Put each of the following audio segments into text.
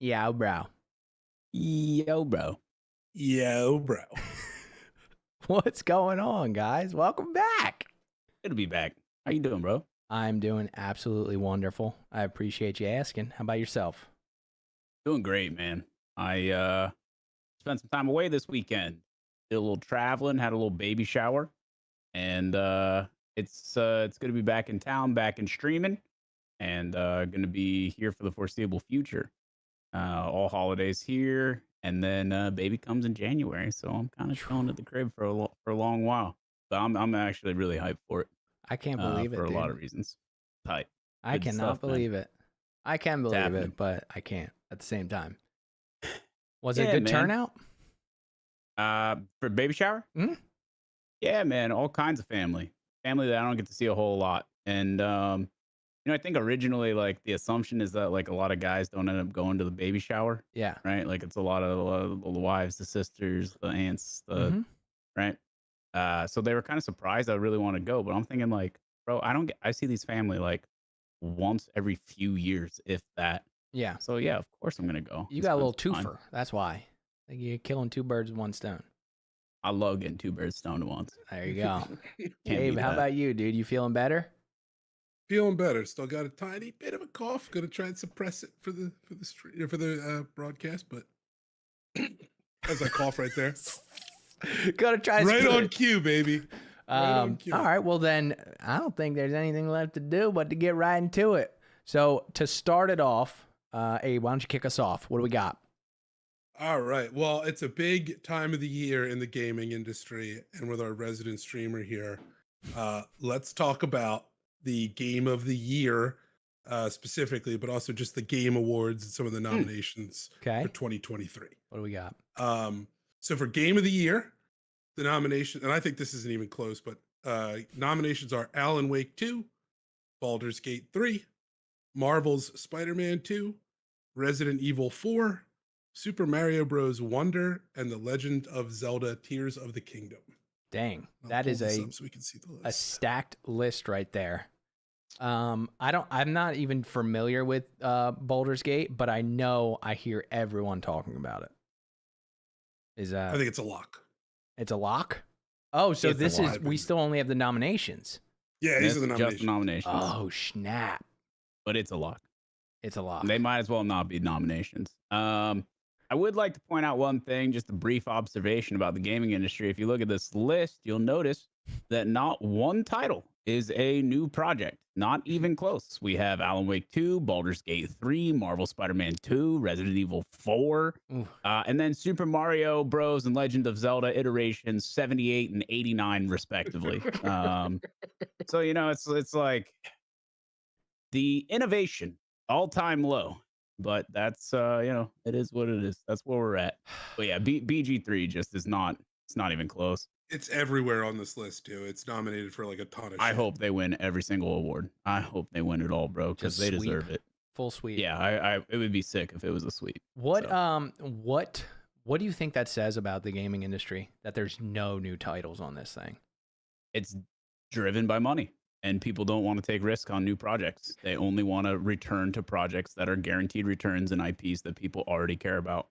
Yeah, bro. Yo, bro. Yo, bro. What's going on, guys? Welcome back. Good to be back. How you doing, bro? I'm doing absolutely wonderful. I appreciate you asking. How about yourself? Doing great, man. I spent some time away this weekend. Did a little traveling, had a little baby shower, and it's good to be back in town, back in streaming, and gonna be here for the foreseeable future. All holidays here, and then baby comes in January, so I'm kind of chilling at the crib for a long while. But I'm actually really hyped for it. I can't believe it, for a dude. lot of reasons. Tight. I Good cannot stuff, man. believe it. I can believe happening. it, but I can't at the same time. Was it a Yeah, good man. turnout? For baby shower? Mhm. Yeah, man, all kinds of family that I don't get to see a whole lot. And I think originally, like, the assumption is that, like, a lot of guys don't end up going to the baby shower, Yeah. right? Like, it's a lot of the wives, the sisters, the aunts, Mhm. right? So they were kind of surprised I really want to go, but I'm thinking, like, bro, I see these family like once every few years, if that. Yeah. So yeah, of course I'm gonna go. You and got a spend little some time. twofer. That's why. Like you're killing two birds with one stone. I love getting two birds stoned at once. There you go. Can't Abe, beat how that. about you, dude? You feeling better? Feeling better. Still got a tiny bit of a cough. Gonna try and suppress it for the broadcast, but as I cough right there, Gotta try to right split on it. cue, baby. Right on cue. All right, well then, I don't think there's anything left to do but to get right into it. So to start it off, Abe, why don't you kick us off? What do we got? All right. Well, it's a big time of the year in the gaming industry, and with our resident streamer here, let's talk about the game of the year specifically, but also just the game awards and some of the nominations Okay. for 2023. What do we got? So for game of the year, the nomination, and I think this isn't even close, but nominations are Alan Wake 2, Baldur's Gate 3, Marvel's Spider-Man 2, Resident Evil 4, Super Mario Bros. Wonder, and The Legend of Zelda Tears of the Kingdom. Dang, I'll that pull is this a up so we can see the a list. stacked list right there. I'm not even familiar with Baldur's Gate, but I know I hear everyone talking about it. I think it's a lock. It's a lock? Oh, so It's a this lock. is we still only have the nominations. Yeah, these This are the is just the nominations. nominations. Oh, snap. But it's a lock. It's a lock. They might as well not be nominations. I would like to point out one thing, just a brief observation about the gaming industry. If you look at this list, you'll notice that not one title is a new project. Not even close. We have Alan Wake 2, Baldur's Gate 3, Marvel Spider-Man 2, Resident Evil 4, and then Super Mario Bros. And Legend of Zelda iterations 78 and 89, respectively. So, it's like the innovation, all-time low. But that's it is what it is. That's where we're at. But yeah, BG3 just is not. It's not even close. It's everywhere on this list too. It's nominated for like a ton of I shit. hope they win every single award. I hope they win it all, bro, because Just they sweep. deserve it. Full sweep. Yeah, it would be sick if it was a sweep. What So. what do you think that says about the gaming industry that there's no new titles on this thing? It's driven by money, and people don't want to take risk on new projects. They only want to return to projects that are guaranteed returns and IPs that people already care about.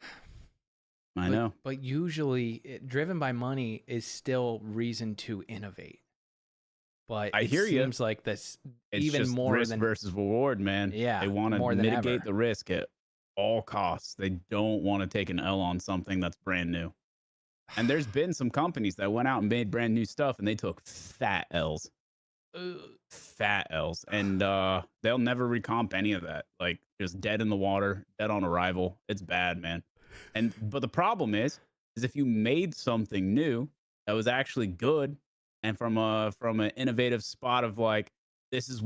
I know. But usually, driven by money is still reason to innovate. But I hear you. seems like this It's even just more risk than versus reward, man. Yeah, They want to more than mitigate ever. the risk at all costs. They don't want to take an L on something that's brand new. And there's been some companies that went out and made brand new stuff, and they took fat L's. Fat L's. And they'll never recomp any of that. Like, just dead in the water, dead on arrival. It's bad, man. But the problem is if you made something new that was actually good, and from an innovative spot of like, this is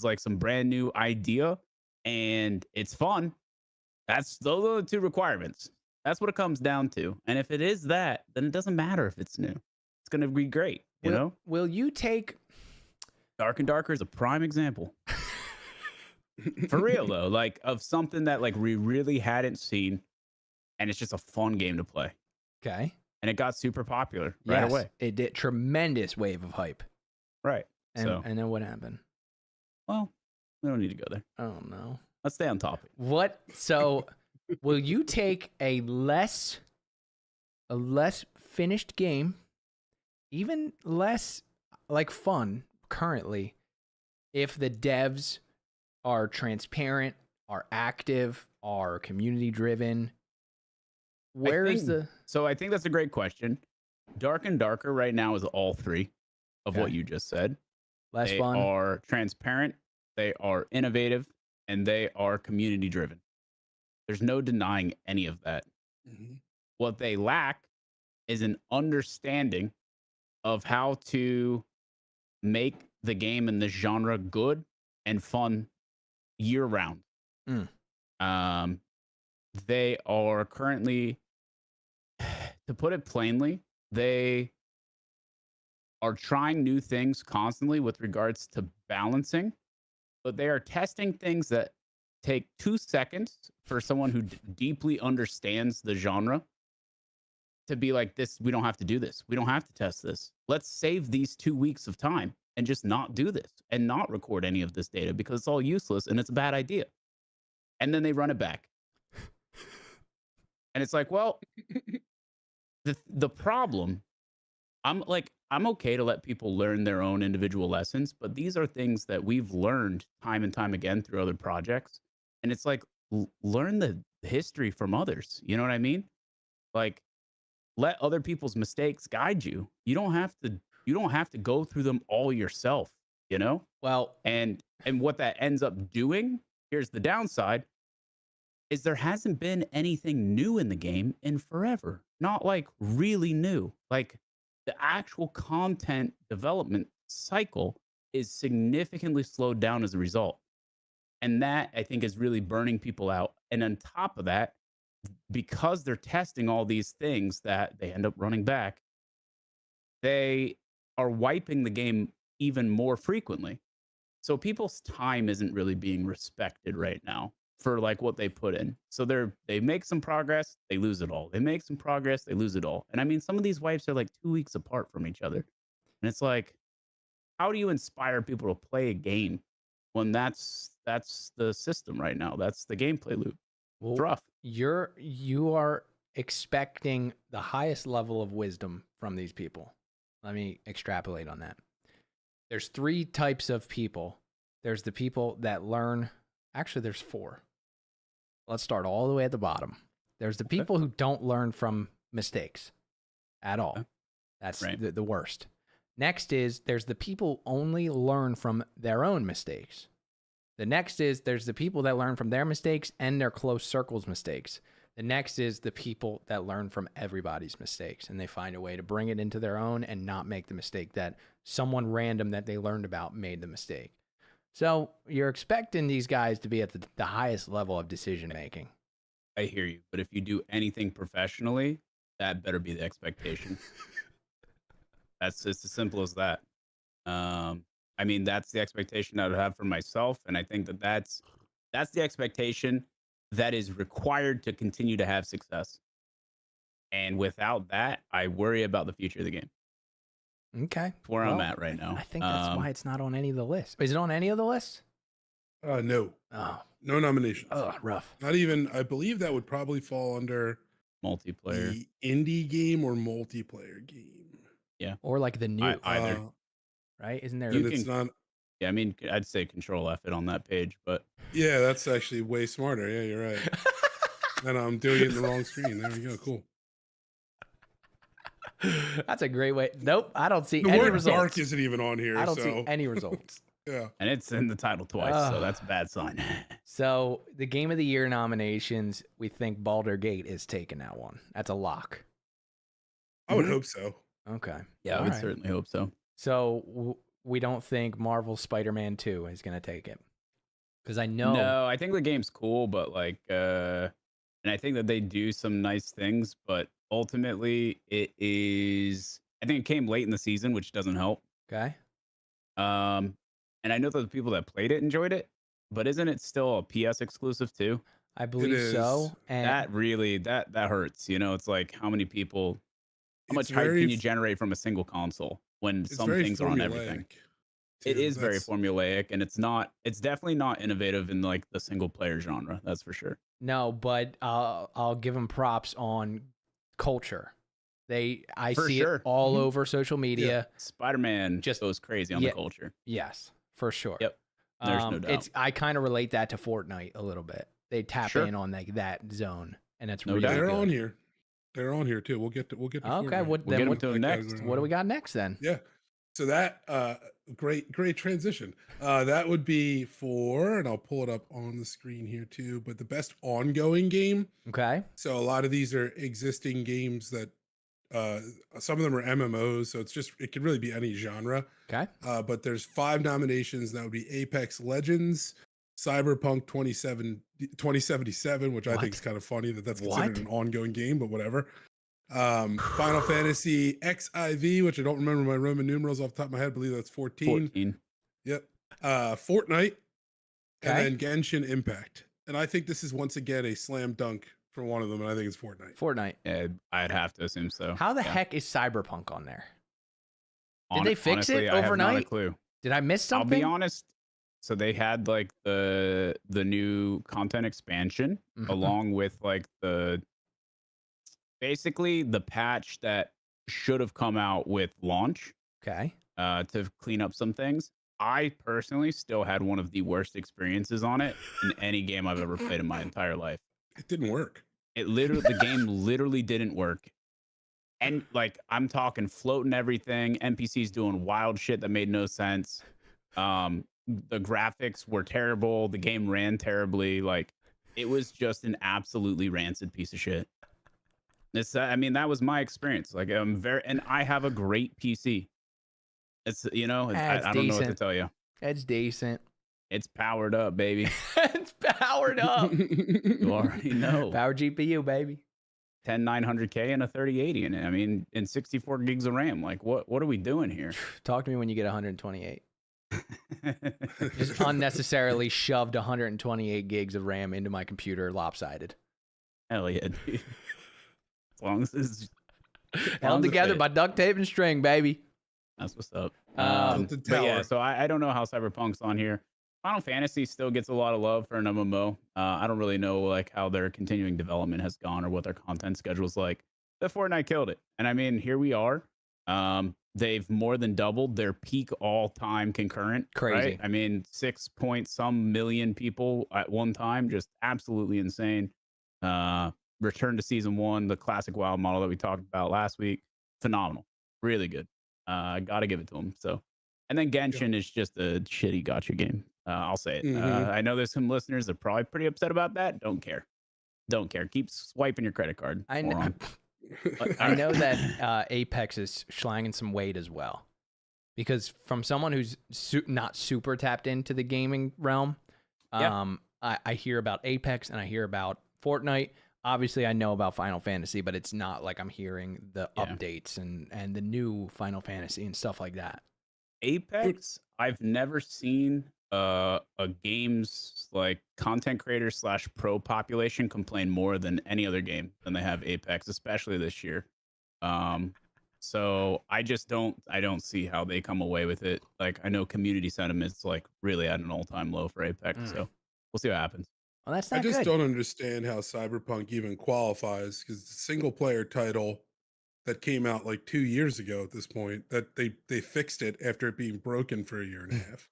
like some brand new idea and it's fun. Those are the two requirements. That's what it comes down to. And if it is that, then it doesn't matter if it's new. It's gonna be great, you know? Will you take Dark and Darker is a prime example. For real though, like of something that like we really hadn't seen, and it's just a fun game to play. Okay. And it got super popular right away. It did tremendous wave of hype. Right. And then what happened? Well, we don't need to go there. Oh no. Let's stay on topic. What? So will you take a less finished game, even less like fun currently, if the devs are transparent, are active, are community driven? So I think that's a great question. Dark and Darker right now is all three of what Okay. you just said. Less They fun? are transparent, they are innovative, and they are community driven. There's no denying any of that. Mhm. What they lack is an understanding of how to make the game and the genre good and fun year round. Mm. They are currently, to put it plainly, they are trying new things constantly with regards to balancing, but they are testing things that take 2 seconds for someone who deeply understands the genre to be like, this, we don't have to do this. We don't have to test this. Let's save these 2 weeks of time and just not do this and not record any of this data because it's all useless and it's a bad idea. And then they run it back. And it's like, well, the problem, I'm okay to let people learn their own individual lessons, but these are things that we've learned time and time again through other projects. And it's like, learn the history from others. You know what I mean? Like, let other people's mistakes guide you. You don't have to go through them all yourself, you know? Well, And what that ends up doing, here's the downside, is there hasn't been anything new in the game in forever. Not like really new. Like, the actual content development cycle is significantly slowed down as a result. And that, I think, is really burning people out. And on top of that, because they're testing all these things that they end up running back, they are wiping the game even more frequently. So people's time isn't really being respected right now for like what they put in. So they make some progress, they lose it all. They make some progress, they lose it all. And I mean, some of these wipes are like 2 weeks apart from each other. And it's like, how do you inspire people to play a game when that's the system right now? That's the gameplay loop. It's rough. You are expecting the highest level of wisdom from these people. Let me extrapolate on that. There's 3 types of people. There's the people that learn. Actually, there's 4. Let's start all the way at the bottom. There's the people who don't learn from mistakes at all. That's right. the worst. Next is there's the people who only learn from their own mistakes. The next is there's the people that learn from their mistakes and their close circle's mistakes. The next is the people that learn from everybody's mistakes and they find a way to bring it into their own and not make the mistake that someone random that they learned about made the mistake. So you're expecting these guys to be at the highest level of decision making. I hear you, but if you do anything professionally, that better be the expectation. It's as simple as that. I mean, that's the expectation I would have for myself, and I think that's the expectation that is required to continue to have success. And without that, I worry about the future of the game. Okay, Where I'm at right now. I think that's why it's not on any of the lists. Is it on any of the lists? No. Oh, No nominations. oh, rough. Not even. I believe that would probably fall under Multiplayer. the indie game or multiplayer game. Yeah. Or like the new, Either. right? Isn't there? And it's not. Yeah, I mean, I'd say Control F it on that page, but Yeah, that's actually way smarter. Yeah, you're right. And I'm doing it in the wrong screen. There we go. Cool. That's a great way. Nope, I don't see The any word results. dark isn't even on here. I don't so. see any results. Yeah. and it's in the title twice, so that's a bad sign. So the Game of the Year nominations, we think Baldur's Gate is taking that one. That's a lock. I would hope so. Okay. Yeah, I All would right. certainly hope so. So we don't think Marvel's Spider-Man 2 is going to take it. Because I know. No, I think the game's cool, but like, and I think that they do some nice things, but ultimately it is, I think it came late in the season, which doesn't help. Okay. And I know that the people that played it enjoyed it, but isn't it still a PS exclusive too? I believe so. is. And That really, that hurts. You know, it's like how many people, how much It's hype very can you f- generate from a single console when It's some very things are on everything? formulaic, It too. is very That's- formulaic, and it's definitely not innovative in like the single player genre. That's for sure. No, but I'll give them props on culture. I For see sure. it all Mhm. over social media. Spider-Man Just- just goes crazy on yeah. the culture. Yes, for sure. Yep. There's no doubt. I kind of relate that to Fortnite a little bit. They tap Sure. in on like that zone, and it's No really doubt. They're good. on here. They're on here too. We'll get to Okay, Fortnite. what We'll then? get What, into them that next. category. what do we got next then? Yeah. So that great transition. That would be for, and I'll pull it up on the screen here too, but the best ongoing game. Okay. So a lot of these are existing games that some of them are MMOs, so it could really be any genre. Okay. But there's 5 nominations. That would be Apex Legends, Cyberpunk 2077, which I What? think is kind of funny that's What? considered an ongoing game, but whatever. Final Fantasy XIV, which I don't remember my Roman numerals off the top of my head. I believe that's 14. 14. Yep. Fortnite, and Okay. then Genshin Impact. And I think this is once again a slam dunk for one of them, and I think it's Fortnite. Fortnite. Yeah, I'd have to assume so. How the Yeah. heck is Cyberpunk on there? Did they fix Honestly, it I have not a overnight? clue. Did I miss I'll something? be honest. So they had like the new content expansion Mhm. along with like basically the patch that should have come out with launch Okay. to clean up some things. I personally still had one of the worst experiences on it in any game I've ever played in my entire life. It didn't work. The game literally didn't work. And like I'm talking floating everything, NPCs doing wild shit that made no sense. The graphics were terrible, the game ran terribly, like it was just an absolutely rancid piece of shit. I mean, that was my experience. Like and I have a great PC. It's It's I don't know what to decent. tell you. It's decent. It's powered up, baby. It's powered up. You already know. Power GPU, baby. 10900K and a 3080 in it. I mean, and 64 gigs of RAM. Like, what are we doing here? Talk to me when you get 128. Just unnecessarily shoved 128 gigs of RAM into my computer lopsided. Hell yeah, dude. As long as it's Held together by duct tape and string, baby. that's what's up. Tilted But yeah, Tower. so I don't know how Cyberpunk's on here. Final Fantasy still gets a lot of love for an MMO. I don't really know like how their continuing development has gone or what their content schedule's like. But Fortnite killed it, and I mean, here we are. They've more than doubled their peak all-time concurrent. Crazy. Right? I mean, 6 point some million people at one time, just absolutely insane. Return to season 1, the classic WoW model that we talked about last week, phenomenal, really good. Gotta give it to them. So, and then Genshin is just a shitty gacha game. I'll say it. Mhm. I know there's some listeners that are probably pretty upset about that. Don't care. Don't care. Keep swiping your credit card. I know, moron. I know that Apex is slanging some weight as well. Because from someone who's not super tapped into the gaming realm, Yeah. I hear about Apex and I hear about Fortnite. Obviously, I know about Final Fantasy, but it's not like I'm hearing the Yeah. updates and the new Final Fantasy and stuff like that. Apex, I've never seen a game's like content creator / pro population complain more than any other game than they have Apex, especially this year. So I don't see how they come away with it. Like I know community sentiment's like really at an all-time low for Apex. Mm. So we'll see what happens. Well, that's I not just good. don't understand how Cyberpunk even qualifies because it's a single player title that came out like 2 years ago at this point that they fixed it after it being broken for a year and a half.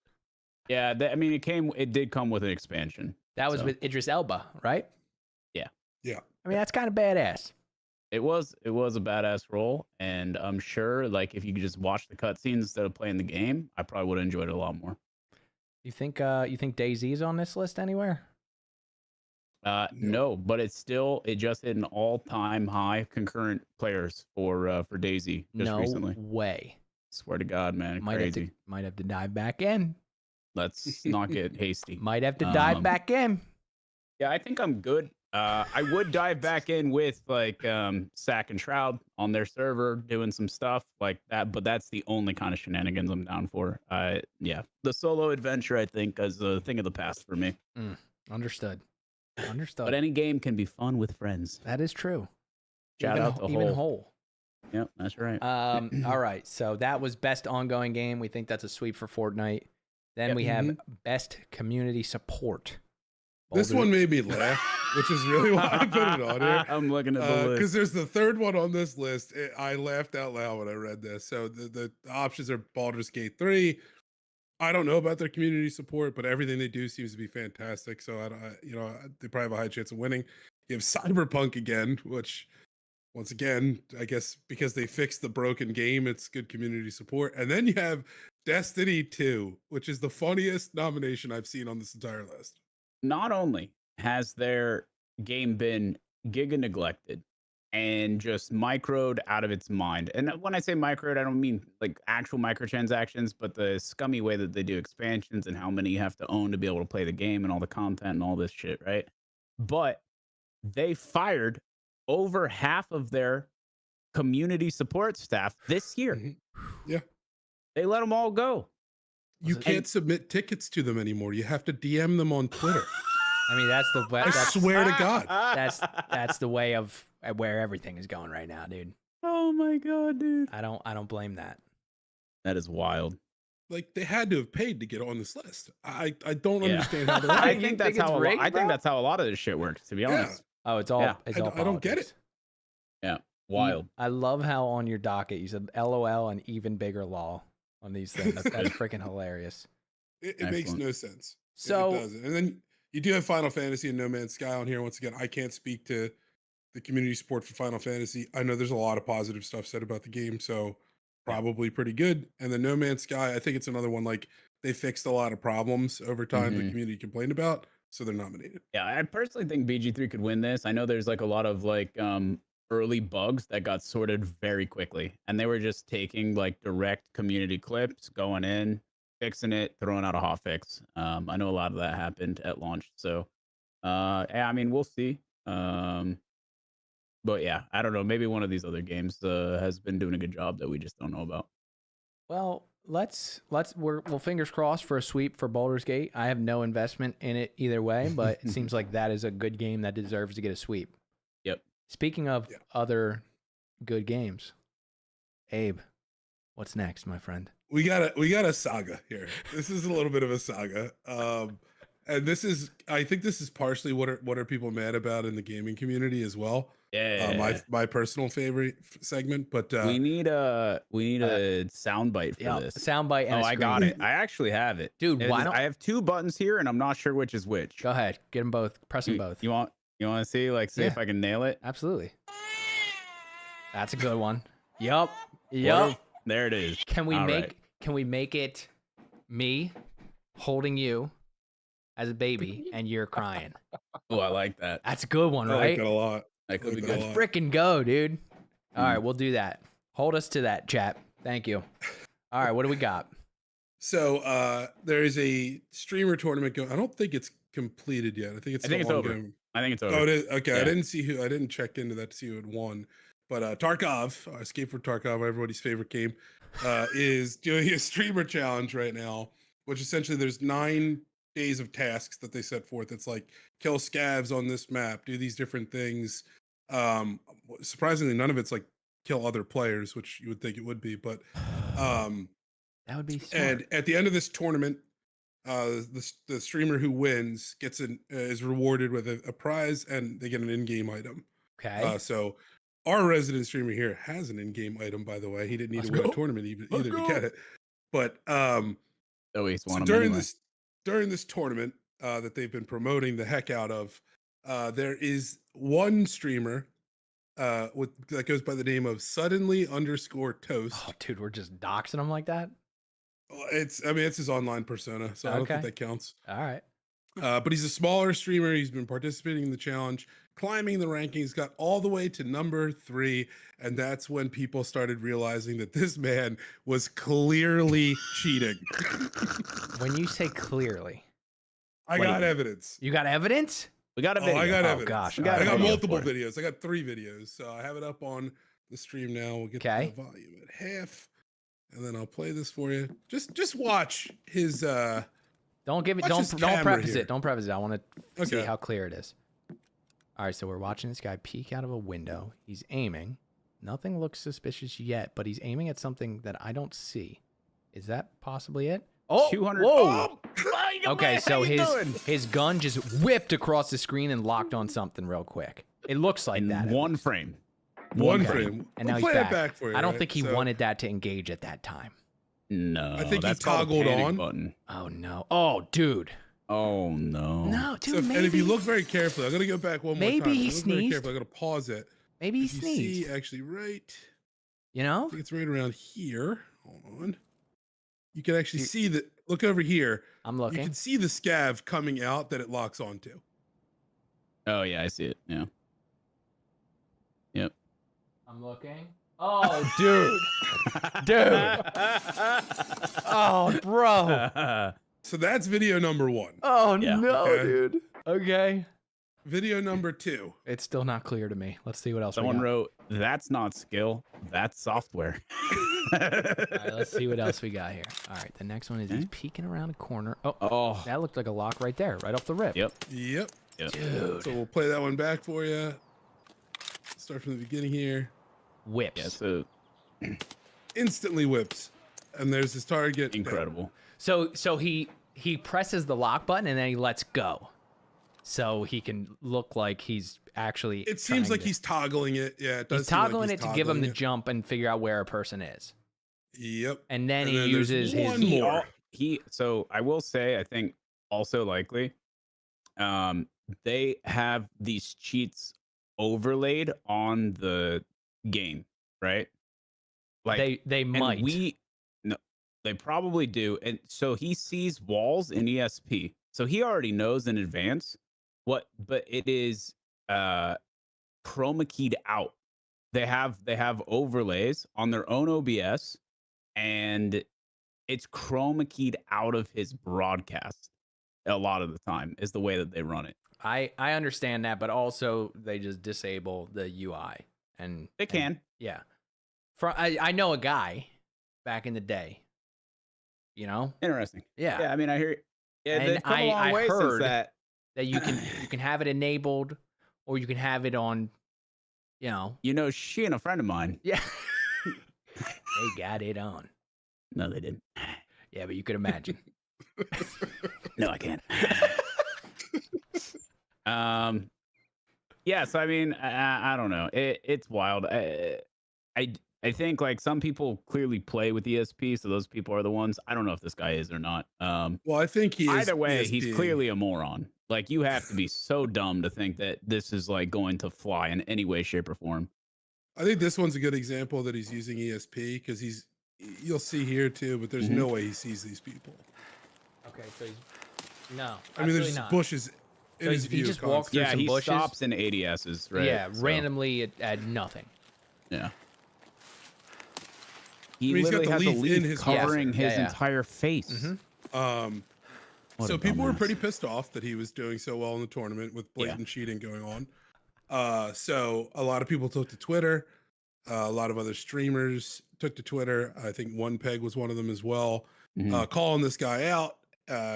Yeah, I mean it did come with an expansion. That was So, with Idris Elba, right? Yeah. Yeah. I mean, that's kind of badass. It was a badass role, and I'm sure like if you could just watch the cutscenes instead of playing the game, I probably would have enjoyed it a lot more. You think DayZ's on this list anywhere? No, but it just hit an all-time high concurrent players for Daisy just No recently. way. Swear to God, man, Might crazy. have to dive back in. Let's not get hasty. Might have to dive back in. Yeah, I think I'm good. I would dive back in with like Sack and Shroud on their server doing some stuff like that, but that's the only kind of shenanigans I'm down for. Yeah, the solo adventure I think is a thing of the past for me. Understood. Understood. But any game can be fun with friends. That is true. Shout out to even Hole. Hole. Yep, that's right. All right. So that was best ongoing game. We think that's a sweep for Fortnite. Then Yep. we have best community support. This Boulder- one made me laugh, which is really why I put it on here. I'm looking at the list. Because there's the third one on this list. I laughed out loud when I read this. So the options are Baldur's Gate 3. I don't know about their community support, but everything they do seems to be fantastic. So they probably have a high chance of winning. You have Cyberpunk again, which once again, I guess because they fixed the broken game, it's good community support. And then you have Destiny 2, which is the funniest nomination I've seen on this entire list. Not only has their game been giga neglected and just microed out of its mind. And when I say microed, I don't mean like actual microtransactions, but the scummy way that they do expansions and how many you have to own to be able to play the game and all the content and all this shit, right? But they fired over half of their community support staff this year. Yeah. They let them all go. You can't submit tickets to them anymore. You have to DM them on Twitter. I mean, that's the I swear to God. that's the way of where everything is going right now, dude. Oh my God, dude. I don't blame that. That is wild. Like they had to have paid to get on this list. I don't understand how they're I You think think that's it's how rigged, I bro? think that's how a lot of this shit works, to be honest. Oh, it's all Yeah. it's all I don't get politics. it. Yeah. Wild. I love how on your docket you said LOL and even bigger law on these things. That's freaking hilarious. It makes no sense. So it doesn't. And then you do have Final Fantasy and No Man's Sky on here. Once again, I can't speak to the community support for Final Fantasy. I know there's a lot of positive stuff said about the game, so probably pretty good. And then No Man's Sky, I think it's another one like they fixed a lot of problems over time the community complained about, so they're nominated. Yeah, I personally think BG3 could win this. I know there's like a lot of like early bugs that got sorted very quickly, and they were just taking like direct community clips, going in, fixing it, throwing out a hotfix. I know a lot of that happened at launch, so yeah, I mean, we'll see. But yeah, I don't know. Maybe one of these other games has been doing a good job that we just don't know about. Well, we'll fingers crossed for a sweep for Baldur's Gate. I have no investment in it either way, but it seems like that is a good game that deserves to get a sweep. Yep. Speaking of other good games, Abe, what's next, my friend? We got a Saga here. This is a little bit of a saga. And I think this is partially what are people mad about in the gaming community as well. Yeah. My personal favorite segment, but we need a soundbite for this. Soundbite. And I got it. I actually have it, dude. Why don't I have two buttons here, and I'm not sure which is which. Go ahead, get them both. Press them both. You want to see if I can nail it? Absolutely. That's a good one. Yup. There it is. Can we make it me holding you as a baby and you're crying? Oh, I like that. That's a good one, I right? like that a lot. That could be like that good. a lot. Frickin' go, dude. All right, we'll do that. Hold us to that, chat. Thank you. All right, what do we got? So there is a streamer tournament going. I don't think it's completed yet. I think it's over. ongoing. I think it's over. Oh, it is. Okay, Yeah. I didn't check into that to see who had won. But Tarkov, Escape from Tarkov, everybody's favorite game, is doing a streamer challenge right now, which essentially there's 9 days of tasks that they set forth. It's like kill scavs on this map, do these different things. Surprisingly, none of it's like kill other players, which you would think it would be. But that would be smart. And at the end of this tournament, the streamer who wins is rewarded with a prize, and they get an in-game item. Okay. So our resident streamer here has an in-game item, by the way. He didn't need to win a tournament either to get it. But during this tournament that they've been promoting the heck out of, there is one streamer that goes by the name of suddenly_toast. Oh, dude, we're just doxing them like that? It's his online persona, so I don't think that counts. All right. But he's a smaller streamer. He's been participating in the challenge, climbing the rankings, got all the way to number 3. And that's when people started realizing that this man was clearly cheating. When you say clearly, I got evidence. You got evidence? We got a video. I got evidence. Gosh. I got multiple videos. I got 3 videos. So I have it up on the stream now. We'll get the volume at half. And then I'll play this for you. Just watch his Don't preface it. Don't preface it. I want to see how clear it is. All right, so we're watching this guy peek out of a window. He's aiming. Nothing looks suspicious yet, but he's aiming at something that I don't see. Is that possibly it? Oh, 200. Oh my Okay, so How you doing? his gun just whipped across the screen and locked on something real quick. It looks like In that. at one least. frame. One Okay. frame. And now We'll he's play back. it back for you. I don't right? think he So, wanted that to engage at that time. No, I think he that's called a toggled panic on. button. Oh no. Oh, dude. Oh no. No, dude. So if, maybe, and if you look very carefully, I'm gonna go back one more time. Maybe If he you look very sneezed. carefully, I'm gonna pause it. maybe he If you sneezed. see actually right, You I know? think it's right around here. Hold on. You can actually You- see that. Look over here. I'm You looking. can see the scav coming out that it locks onto. Oh yeah, I see it. Yeah. Yep. I'm looking. Oh, dude. Dude. Oh, bro. So that's video number one. Oh, Yeah. no, Okay. dude. Okay. Video number two. It's still not clear to me. Let's see what else Someone we got. wrote, "That's not skill. That's software." All right, let's see what else we got here. All right, the next one is he's Okay. peeking around a corner. Oh, Oh. that looked like a lock right there, right off the rip. Yep. Yep. Yep. Dude. So we'll play that one back for you. Start from the beginning here. Whips. Yeah. So Instantly whips. And there's his target. incredible. So he presses the lock button and then he lets go. So he can look like he's actually It seems trying like to- he's toggling it. Yeah, it does. he's seem like toggling he's it to give him the toggling it. jump and figure out where a person is. Yep. And then And he then there's uses his one He, more. so I will say, I think also likely, they have these cheats overlaid on the game, right? Like they and might. no, they probably do. And so he sees walls in ESP. So he already knows in advance what, but it is chroma keyed out. They have overlays on their own OBS, and it's chroma keyed out of his broadcast a lot of the time is the way that they run it. I understand that, but also they just disable the UI and They can. yeah. I know a guy back in the day. You know? Interesting. Yeah. Yeah, I mean, I hear. Yeah, And they've come a long I way heard since that. That you can have it enabled or you can have it on, you know. You know, she and a friend of mine. Yeah. They got it on. No, they didn't. Yeah, but you could imagine. No, I can't. Yeah, so I mean, I don't know. It's wild. I think like some people clearly play with ESP, so those people are the ones. I don't know if this guy is or not. Well, I think he is. Either way, ESP. he's clearly a moron. Like you have to be so dumb to think that this is like going to fly in any way, shape, or form. I think this one's a good example that he's using ESP because you'll see here too, but there's no way he sees these people. Okay, so he's no. I mean, there's absolutely just not. bushes in So his he view. just walks through Yeah, some he bushes. stops in ADSs, right? Yeah, So, randomly at nothing. Yeah. He I mean, he's got literally the has a leaf in leaf his covering visor. his Yeah. entire face. Mhm. What So a people were dumbass. pretty pissed off that he was doing so well in the tournament with blatant cheating going on. So a lot of people took to Twitter. A lot of other streamers took to Twitter. I think One Peg was one of them as well, Mhm. calling this guy out.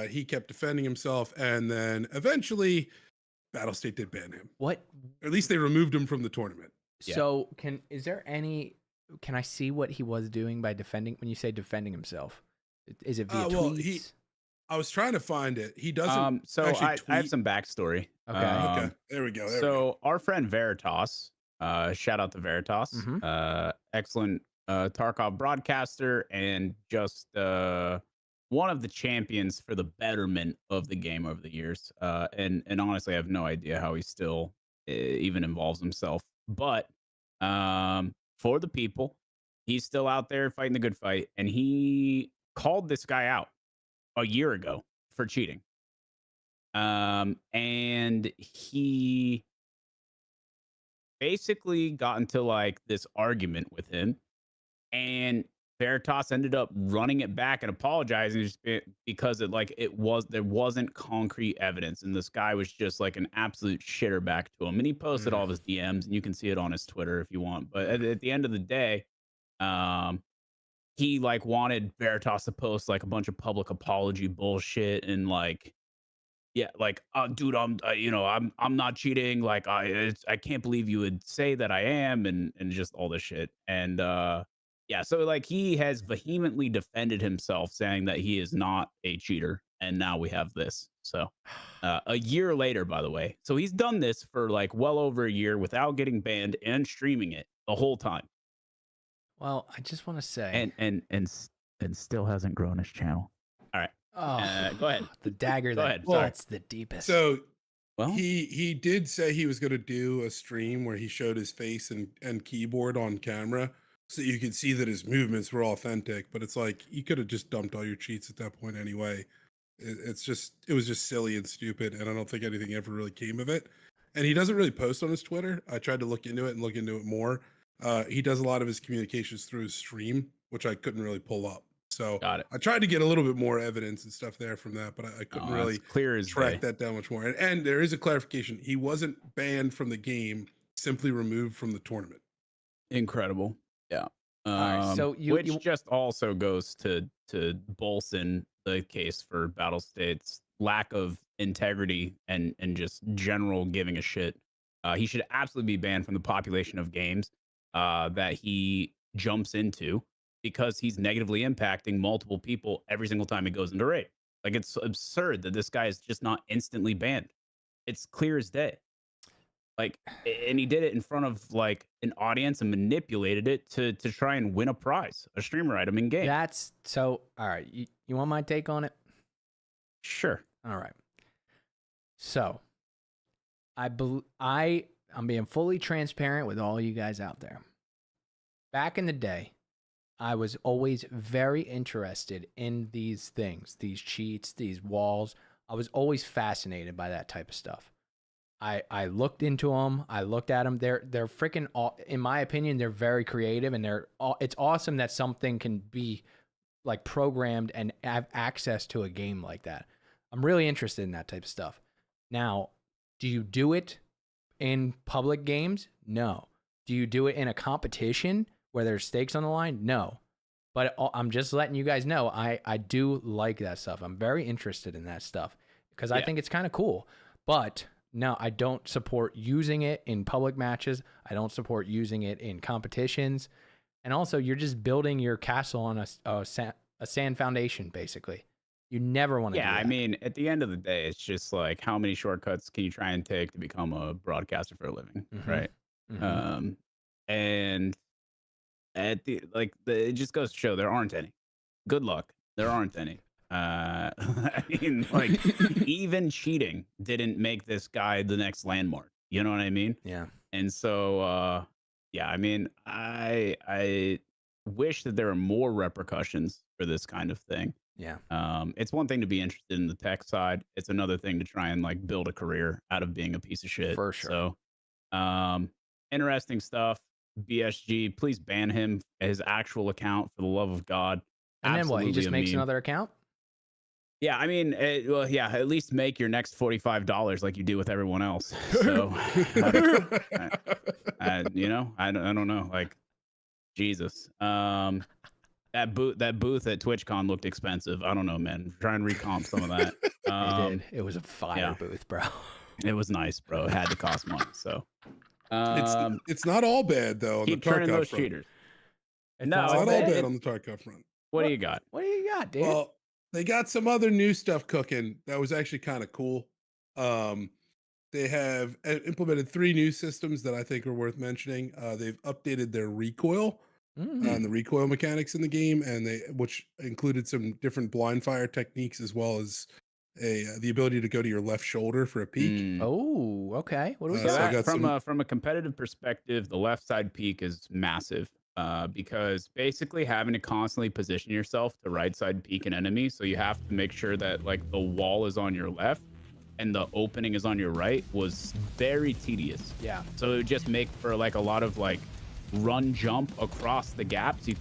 He kept defending himself, and then eventually, Battlestate did ban him. What? Or at least they removed him from the tournament. Yeah. So can I see what he was doing by defending? When you say defending himself, is it via Well, tweets? I was trying to find it. He doesn't. So actually I have tweet. some backstory. Okay. Okay, there we go. There we go. So our friend Veritas, shout out to Veritas, Mhm. Excellent Tarkov broadcaster and just one of the champions for the betterment of the game over the years. And honestly, I have no idea how he still even involves himself. But for the people, he's still out there fighting the good fight, and he called this guy out a year ago for cheating. And he basically got into like this argument with him, and Veritas ended up running it back and apologizing just because there wasn't concrete evidence, and this guy was just like an absolute shitter back to him. And he posted all of his DMs, and you can see it on his Twitter if you want. But at the end of the day, he like wanted Veritas to post like a bunch of public apology bullshit and like, yeah, like, dude, I'm not cheating. Like, I can't believe you would say that I am, and just all this shit. And yeah, so like he has vehemently defended himself, saying that he is not a cheater. and now we have this. So a year later, by the way. So he's done this for like well over a year without getting banned and streaming it the whole time. Well, I just want to say, And still hasn't grown his channel. All right. Go ahead. the dagger Go that ahead. Sorry. cuts the deepest. So Well, he did say he was going to do a stream where he showed his face and keyboard on camera so you could see that his movements were authentic. But it's like you could have just dumped all your cheats at that point anyway. It was just silly and stupid, and I don't think anything ever really came of it. And he doesn't really post on his Twitter. I tried to look into it more. He does a lot of his communications through his stream, which I couldn't really pull up. So got it. I tried to get a little bit more evidence and stuff there from that, but I couldn't really clear as track day. that down much more. And there is a clarification. He wasn't banned from the game, simply removed from the tournament. Incredible. Yeah. right, so which just also goes to bolster the case for Battle State's lack of integrity and just general giving a shit. He should absolutely be banned from the population of games that he jumps into, because he's negatively impacting multiple people every single time he goes into raid. Like, it's absurd that this guy is just not instantly banned. It's clear as day. Like, and he did it in front of like an audience and manipulated it to try and win a prize, a streamer item in game. That's so. All right, you want my take on it? Sure. All right. So, I'm being fully transparent with all you guys out there. Back in the day, I was always very interested in these things, these cheats, these walls. I was always fascinated by that type of stuff. I looked into them. I looked at them. They're freaking, in my opinion, they're very creative, and it's awesome that something can be like programmed and have access to a game like that. I'm really interested in that type of stuff. Now, do you do it in public games? No. Do you do it in a competition where there's stakes on the line? No. But I'm just letting you guys know, I do like that stuff. I'm very interested in that stuff because I think it's kind of cool. But no, I don't support using it in public matches. I don't support using it in competitions. And also, you're just building your castle on a sand foundation, basically. You never want to do that. I mean, at the end of the day, it's just like, how many shortcuts can you try and take to become a broadcaster for a living, right? Mm-hmm. And at it just goes to show there aren't any. Good luck. There aren't any. I mean, like, even cheating didn't make this guy the next landmark. You know what I mean? Yeah. And so, yeah, I mean, I wish that there were more repercussions for this kind of thing. Yeah. It's one thing to be interested in the tech side. It's another thing to try and like build a career out of being a piece of shit. For sure. So, interesting stuff. BSG, please ban him, his actual account, for the love of God. And then what? He just makes meme. another account? Yeah, I mean, well, yeah, at least make your next $45 like you do with everyone else. So, you know, I don't know, like, Jesus. That booth at TwitchCon looked expensive. I don't know, man. Try and recomp some of that. It did. It was a fire booth, bro. It was nice, bro. It had to cost money. So, it's not all bad though. On keep the turning Tarkov those front. cheaters. It's not all bad on the Tarkov front. What do you got? What do you got, dude? Well, they got some other new stuff cooking that was actually kind of cool. They have implemented 3 new systems that I think are worth mentioning. They've updated their recoil and the recoil mechanics in the game, and which included some different blind fire techniques, as well as the ability to go to your left shoulder for a peek. Oh, okay. What do we So I got? got From a competitive perspective, the left side peek is massive. Because basically having to constantly position yourself to right side peek an enemy, so you have to make sure that like the wall is on your left and the opening is on your right, was very tedious. Yeah. So it would just make for like a lot of like run jump across the gaps. So you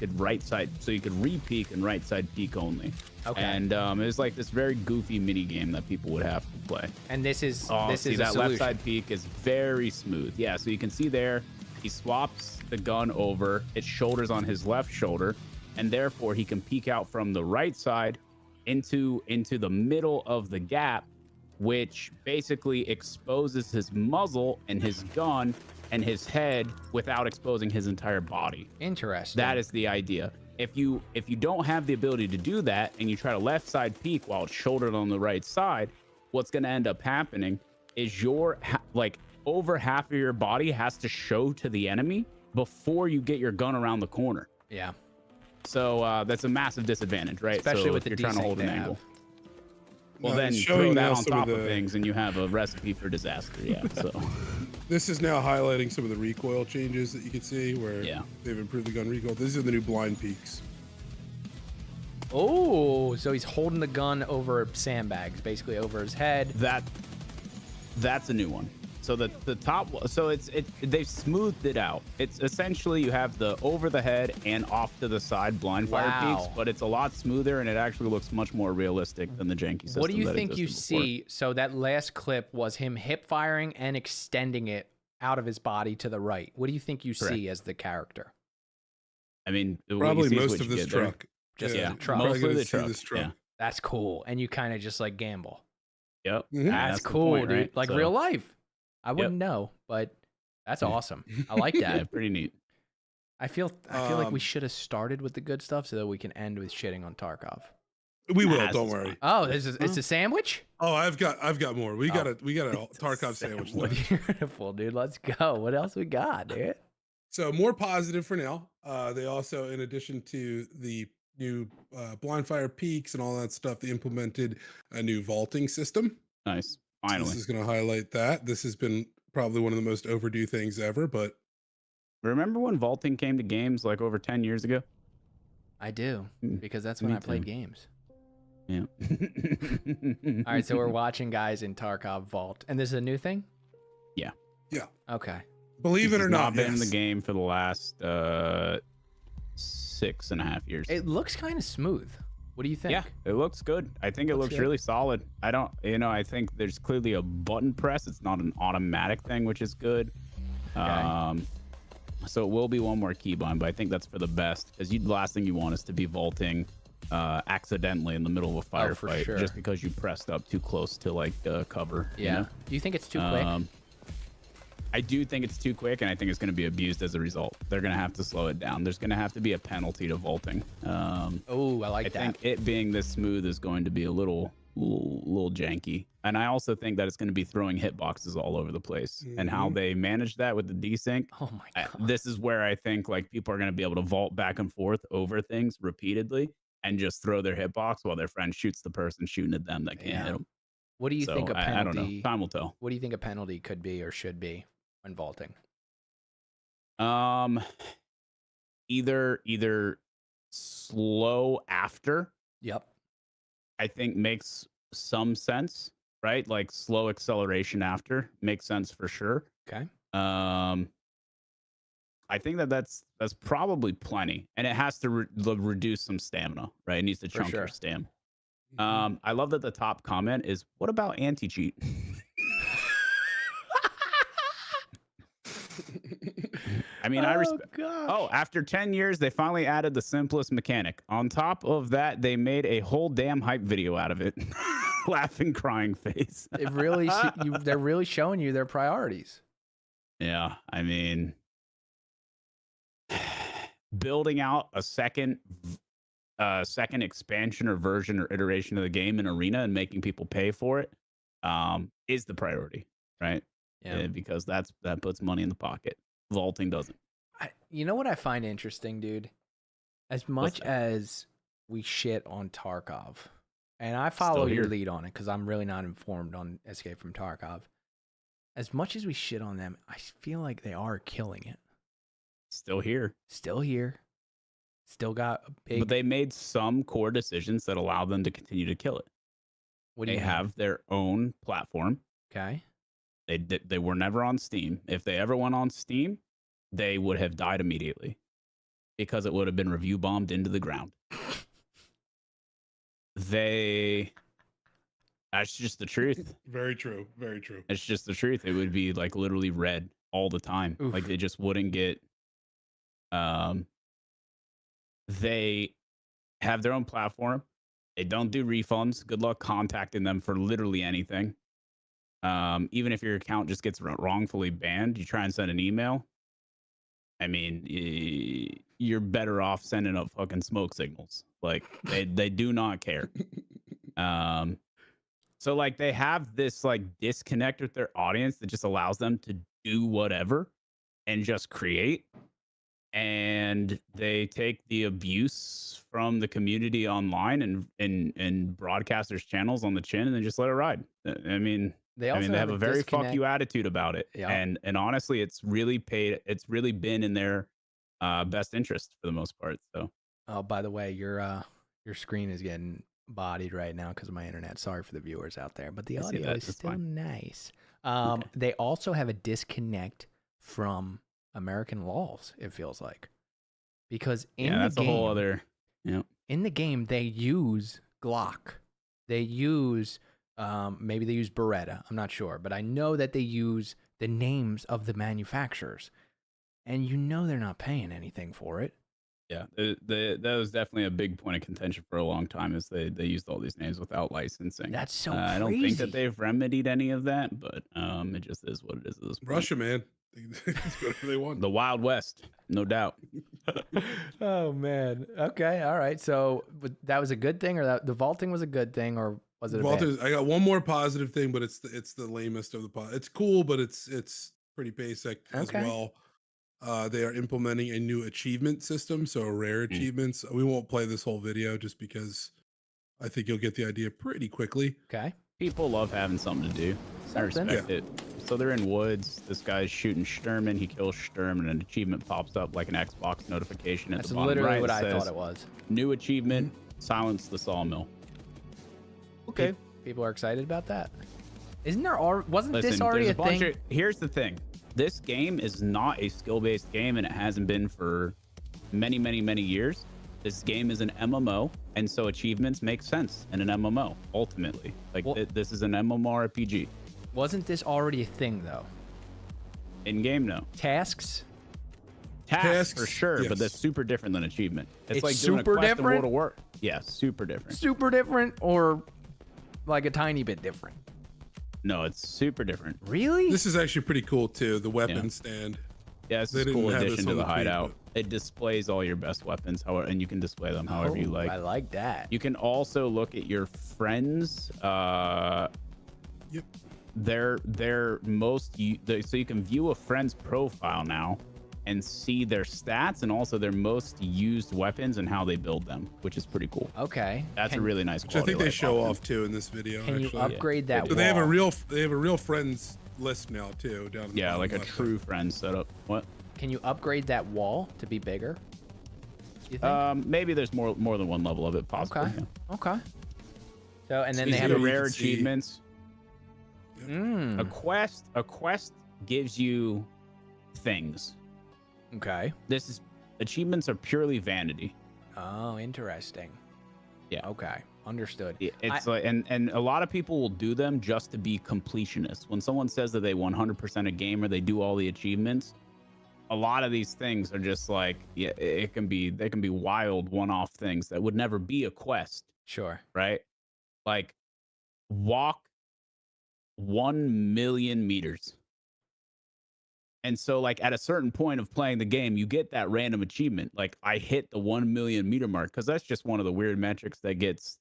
could re-peek and right side peek only. Okay. And it was like this very goofy mini game that people would have to play. And this is that solution. left side peek is very smooth. Yeah, so you can see there, he swaps the gun over, its shoulders on his left shoulder, and therefore he can peek out from the right side into the middle of the gap, which basically exposes his muzzle and his gun and his head without exposing his entire body. Interesting. That is the idea. if you don't have the ability to do that and you try to left side peek while it's shouldered on the right side, what's going to end up happening is your like over half of your body has to show to the enemy before you get your gun around the corner. Yeah. So that's a massive disadvantage, right? Especially so with if the you're trying to hold an desync they angle. have. Well, No, then it's throw showing that now on some top of of the- things and you have a recipe for disaster. Yeah. So This is now highlighting some of the recoil changes that you can see where Yeah. they've improved the gun recoil. These are the new blind peaks. Oh, so he's holding the gun over sandbags, basically over his head. that's a new one. So the top, so they've smoothed it out. It's essentially you have the over the head and off to the side blind fire Wow. peaks, but it's a lot smoother and it actually looks much more realistic than the janky system. What do you that think you existed before. see? So that last clip was him hip firing and extending it out of his body to the right. What do you think you Correct. see as the character? I mean, what you Probably see is most what of you this get there. truck. Just Yeah, the truck. You're probably mostly gonna the see truck. this truck. Yeah. That's cool. And you kind of just like gamble. Yep. Mhm. That's the cool, point, dude. right? Like So, real life. I wouldn't know, but that's awesome. I like that. Yeah, pretty neat. I feel like we Um, should have started with the good stuff so that we can end with shitting on Tarkov. We will, Nah, don't it's worry. fine. Oh, it's a sandwich? Oh, I've got more. We Oh. got a Tarkov sandwich. left. Beautiful, dude. Let's go. What else we got, dude? So more positive for now. They also, in addition to the new blind fire peaks and all that stuff, they implemented a new vaulting system. Nice. So Finally. this is going to highlight that. This has been probably one of the most overdue things ever, but Remember when vaulting came to games like over 10 years ago? I do, Mm, because that's me when I played too. games. Yeah. All right, so we're watching guys in Tarkov Vault. And this is a new thing? Yeah. Yeah. Okay. believe it or not, been in the yes. game for the last 6.5 years. It looks kind of smooth. What do you think? Yeah, it looks good. I think it Looks looks good. really solid. I think there's clearly a button press. It's not an automatic thing, which is good. So it will be one more keybind, but I think that's for the best because the last thing you want is to be vaulting accidentally in the middle of a Oh, for firefight sure. just because you pressed up too close to like cover. you Yeah. know? Do you think it's too quick? I do think it's too quick, and I think it's going to be abused as a result. They're going to have to slow it down. There's going to have to be a penalty to vaulting. Oh, I like I that. think it being this smooth is going to be a little janky. And I also think that it's going to be throwing hitboxes all over the place. And how Mhm. they manage that with the desync, Oh my god. this is where I think like people are going to be able to vault back and forth over things repeatedly and just throw their hitbox while their friend shoots the person shooting at them that can't Yeah. hit them. What do you So think a penalty? I don't know. Time will tell. What do you think a penalty could be or should be when vaulting? Either slow after, Yep. I think makes some sense, right? Like slow acceleration after makes sense for sure. Okay. I think that's probably plenty, and it has to reduce some stamina, right? It needs to For chunk your sure. stam. Mhm. I love that the top comment is, "What about anti-cheat?" I mean, I respect. gosh. Oh, after 10 years, they finally added the simplest mechanic. On top of that, they made a whole damn hype video out of it. Laughing, crying face. It really they're really showing you their priorities. Yeah, I mean, building out a second expansion or version or iteration of the game in Arena and making people pay for it is the priority, right? Yeah. Because that puts money in the pocket. Vaulting doesn't. You know what I find interesting, dude? As much that? as we shit on Tarkov, and I follow your here. lead on it because I'm really not informed on Escape from Tarkov. As much as we shit on them, I feel like they are killing it. Still here. Still here. Still got a big. But they made some core decisions that allow them to continue to kill it. what do They you mean? have their own platform. Okay. They were never on Steam. If they ever went on Steam, they would have died immediately because it would have been review bombed into the ground. That's just the truth. Very true. Very true. It's just the truth. It would be like literally red all the time. Oof. Like they just wouldn't get. They have their own platform. They don't do refunds. Good luck contacting them for literally anything. Even if your account just gets wrongfully banned, you try and send an email. I mean, you're better off sending up fucking smoke signals. Like they do not care. So like they have this like disconnect with their audience that just allows them to do whatever and just create. And they take the abuse from the community online and broadcasters' channels on the chin, and then just let it ride. I mean, They I also mean, they have a very fuck disconnect. you attitude about it, Yeah. and honestly, it's really been in their best interest for the most part. So, Oh, by the way, your screen is getting bodied right now because of my internet. Sorry for the viewers out there, but the I see audio that. is That's still fine. nice. Okay. They also have a disconnect from American laws, it feels like. Because in Yeah, the that's game, a whole other. Yeah. in the game, they use Glock. They use maybe they use Beretta. I'm not sure, but I know that they use the names of the manufacturers, and you know they're not paying anything for it. Yeah, that was definitely a big point of contention for a long time. Is they used all these names without licensing. That's so I don't think that crazy. they've remedied any of that, but it just is what it is at this point. Russia, man. They do whatever they want. The Wild West, no doubt. Oh man. Okay. All right. So that was a good thing, or that the vaulting was a good thing, or was it a bad? Walter, I got one more positive thing, but it's the lamest of the It's cool, but it's pretty basic as Okay. well. They are implementing a new achievement system, so rare achievements. We won't play this whole video just because I think you'll get the idea pretty quickly. Okay. People love having something to do. I Something. respect it. So they're in woods. This guy's shooting Sturm, he kills Sturm, and an achievement pops up like an Xbox notification at That's the bottom literally right. what It I says, thought it was. New achievement, silence the sawmill. Okay. People are excited about that. Isn't there wasn't Listen, this already there's a thing? Here's the thing. This game is not a skill-based game, and it hasn't been for many, many, many years. This game is an MMO, and so achievements make sense in an MMO, ultimately. Like, Well- this is an MMORPG. Wasn't this already a thing though? In-game, no. Tasks? Tasks for Tasks, sure, yes. but that's super different than achievement. It's It's like doing super a quest in different? World of War. Yeah, super different. Super different, or like a tiny bit different? No, it's super different. Really? This is actually pretty cool too. The weapon stand. Yeah, it's They a didn't cool have this addition to on the the tweet, hideout. It displays all your best weapons, however, and you can display them however you Oh, like. I like that. You can also look at your friends. Yep. Their most so you can view a friend's profile now and see their stats and also their most used weapons and how they build them, which is pretty cool. Okay. That's a really nice Which I quality. think they life show option. off too in this video. Can you actually. upgrade that So wall? they have a real friends list now too. Down in the Yeah, bottom like a left true friend setup. What? Can you upgrade that wall to be bigger? You think? Maybe there's more than one level of it possibly. Okay. Yeah. Okay. So and then See they have here the you a can rare see- achievements. Mm, A quest gives you things. okay. Achievements are purely vanity. Oh, interesting. Yeah. Okay. Understood. It's like, and a lot of people will do them just to be completionists. When someone says that they 100% a gamer, they do all the achievements. A lot of these things are just like, yeah, they can be wild one-off things that would never be a quest, Sure. right? Like walk 1 million meters. And so like at a certain point of playing the game, you get that random achievement. Like I hit the 1 million meter mark because that's just one of the weird metrics that gets,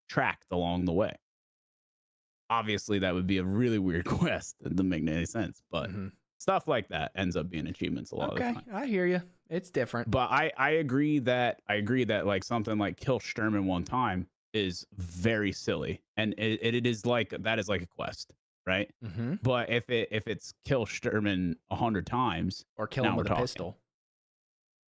tracked along the way. Obviously, that would be a really weird quest. That doesn't make any sense. But Mhm. stuff like that ends up being achievements a lot of the Okay. time. I hear you. It's different. But I agree that like something like kill Sturm one time is very silly. And it is like that is like a quest, right? Mm-hmm. But if it's kill Sturman 100 times, Or kill now him we're with a talking. pistol.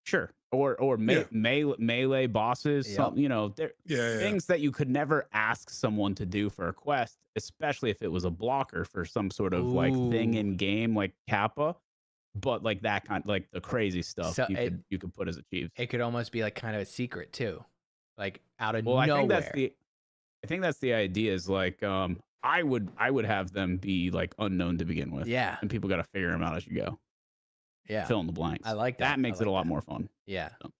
Sure, or melee bosses, Yep. there Yeah. things that you could never ask someone to do for a quest, especially if it was a blocker for some sort of like thing Ooh. in game like Kappa. But like that kind, like the crazy stuff So you could put as achieves. It could almost be like kind of a secret too, like out of Well, nowhere. I think that's the idea. Is like I would have them be like unknown to begin with. Yeah. And people got to figure them out as you go. Yeah. Fill in the blanks. I like that. That I makes like it a lot that. more fun. Yeah. So.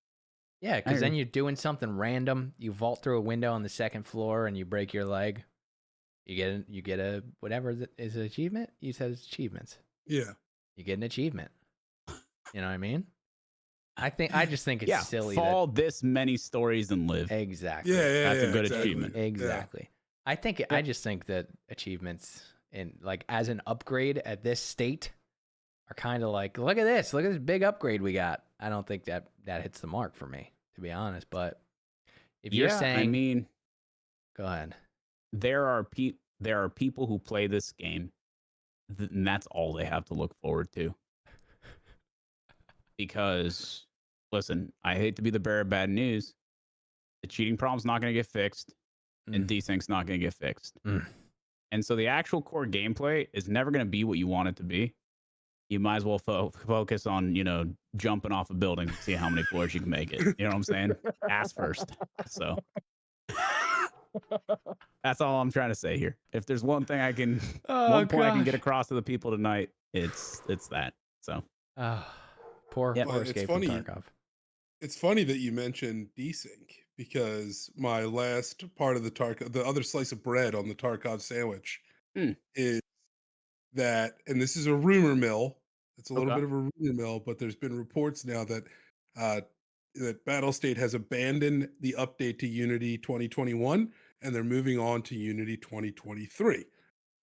Yeah, I because then agree. you're doing something random. You vault through a window on the second floor and you break your leg. You get a whatever is an achievement. You said it's achievements. Yeah. You get an achievement. You know what I mean? I just think it's Yeah, silly fall this many stories and live. that exactly. That's a good exactly. achievement. Exactly. I just think that achievements in like as an upgrade at this state are kind of like, look at this big upgrade we got. I don't think that hits the mark for me, to be honest. But if you're saying, I mean, go ahead. there are people who play this game, and that's all they have to look forward to. Because, listen, I hate to be the bearer of bad news. The cheating problem's not going to get fixed, and desync's not going to get fixed. And so the actual core gameplay is never going to be what you want it to be. You might as well focus on, jumping off a building, see how many floors you can make it. You know what I'm saying? Ass first. So that's all I'm trying to say here. If there's one thing I can get across to the people tonight, it's that. So poor Well, escape from Tarkov. It's funny that you mentioned desync because my last part of the other slice of bread on the Tarkov sandwich is that, and this is a rumor mill. It's a little bit of a rumor mill, but there's been reports now that that Battlestate has abandoned the update to Unity 2021 and they're moving on to Unity 2023.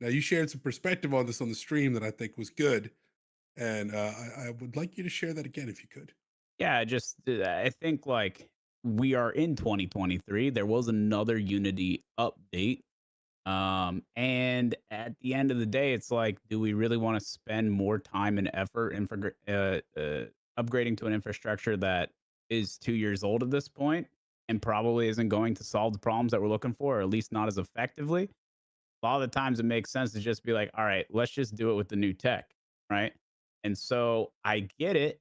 Now, you shared some perspective on this on the stream that I think was good, and I would like you to share that again if you could. Yeah, I think like we are in 2023. There was another Unity update. And at the end of the day, it's like, do we really want to spend more time and effort in upgrading to an infrastructure that is 2 years old at this point and probably isn't going to solve the problems that we're looking for, or at least not as effectively? A lot of the times it makes sense to just be like, all right, let's just do it with the new tech, right? And so I get it.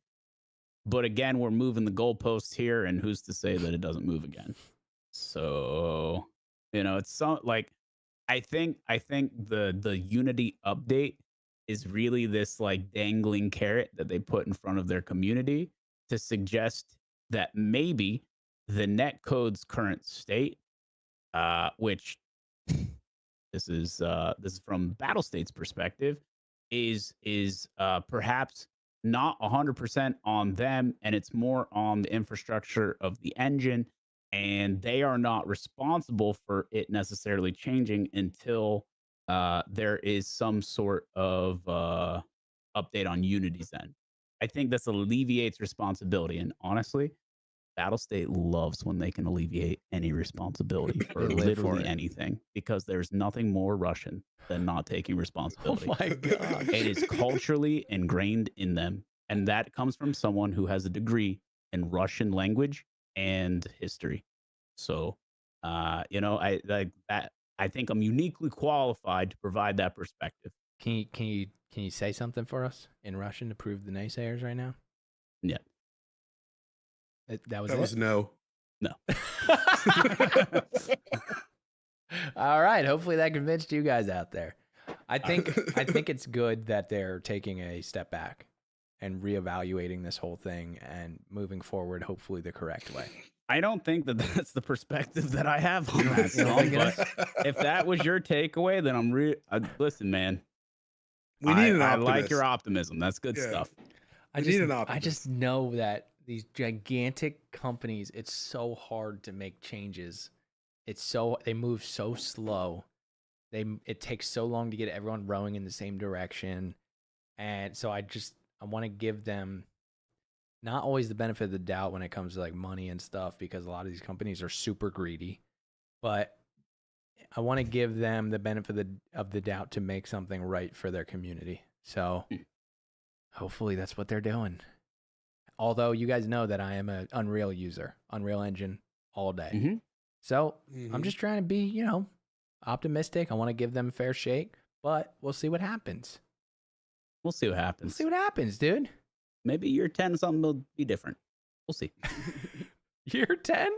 But again, we're moving the goalposts here, and who's to say that it doesn't move again? So, it's like I think the Unity update is really this like dangling carrot that they put in front of their community to suggest that maybe the netcode's current state, which this is from Battlestate's perspective, is perhaps not 100% on them, and it's more on the infrastructure of the engine, and they are not responsible for it necessarily changing until there is some sort of update on Unity's end. I think this alleviates responsibility, and honestly, Battlestate loves when they can alleviate any responsibility for literally anything, because there's nothing more Russian than not taking responsibility. Oh my god. It is culturally ingrained in them, and that comes from someone who has a degree in Russian language and history. So, I think I'm uniquely qualified to provide that perspective. Can you say something for us in Russian to prove the naysayers right now? Yeah. That was was no. No. All right. Hopefully that convinced you guys out there. I think it's good that they're taking a step back and reevaluating this whole thing and moving forward, hopefully the correct way. I don't think that that's the perspective that I have on that song, but if that was your takeaway, then listen, man. We need an I optimist. like your optimism. That's good stuff. We need an optimist. I just know that these gigantic companies, it's so hard to make changes. They move so slow. It takes so long to get everyone rowing in the same direction. And so I want to give them not always the benefit of the doubt when it comes to like money and stuff, because a lot of these companies are super greedy, but I want to give them the benefit of the doubt to make something right for their community. So hopefully that's what they're doing. Although you guys know that I am an Unreal user, Unreal Engine all day. Mm-hmm. So I'm just trying to be, optimistic. I want to give them a fair shake, but we'll see what happens. We'll see what happens. We'll see what happens, dude. Maybe year 10 something will be different. We'll see. Year 10?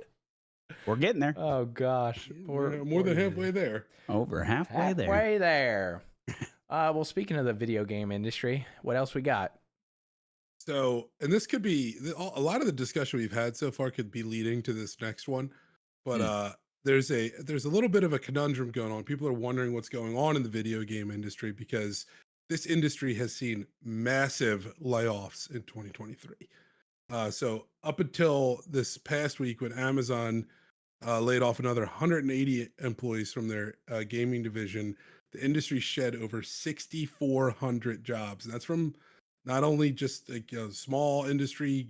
We're getting there. Oh gosh. We're more than halfway there. Over halfway there. Halfway there. Well, speaking of the video game industry, what else we got? So, and this could be a lot of the discussion we've had so far could be leading to this next one, but there's a little bit of a conundrum going on. People are wondering what's going on in the video game industry because this industry has seen massive layoffs in 2023. So up until this past week, when Amazon laid off another 180 employees from their gaming division, the industry shed over 6,400 jobs. And that's from not only just like, small industry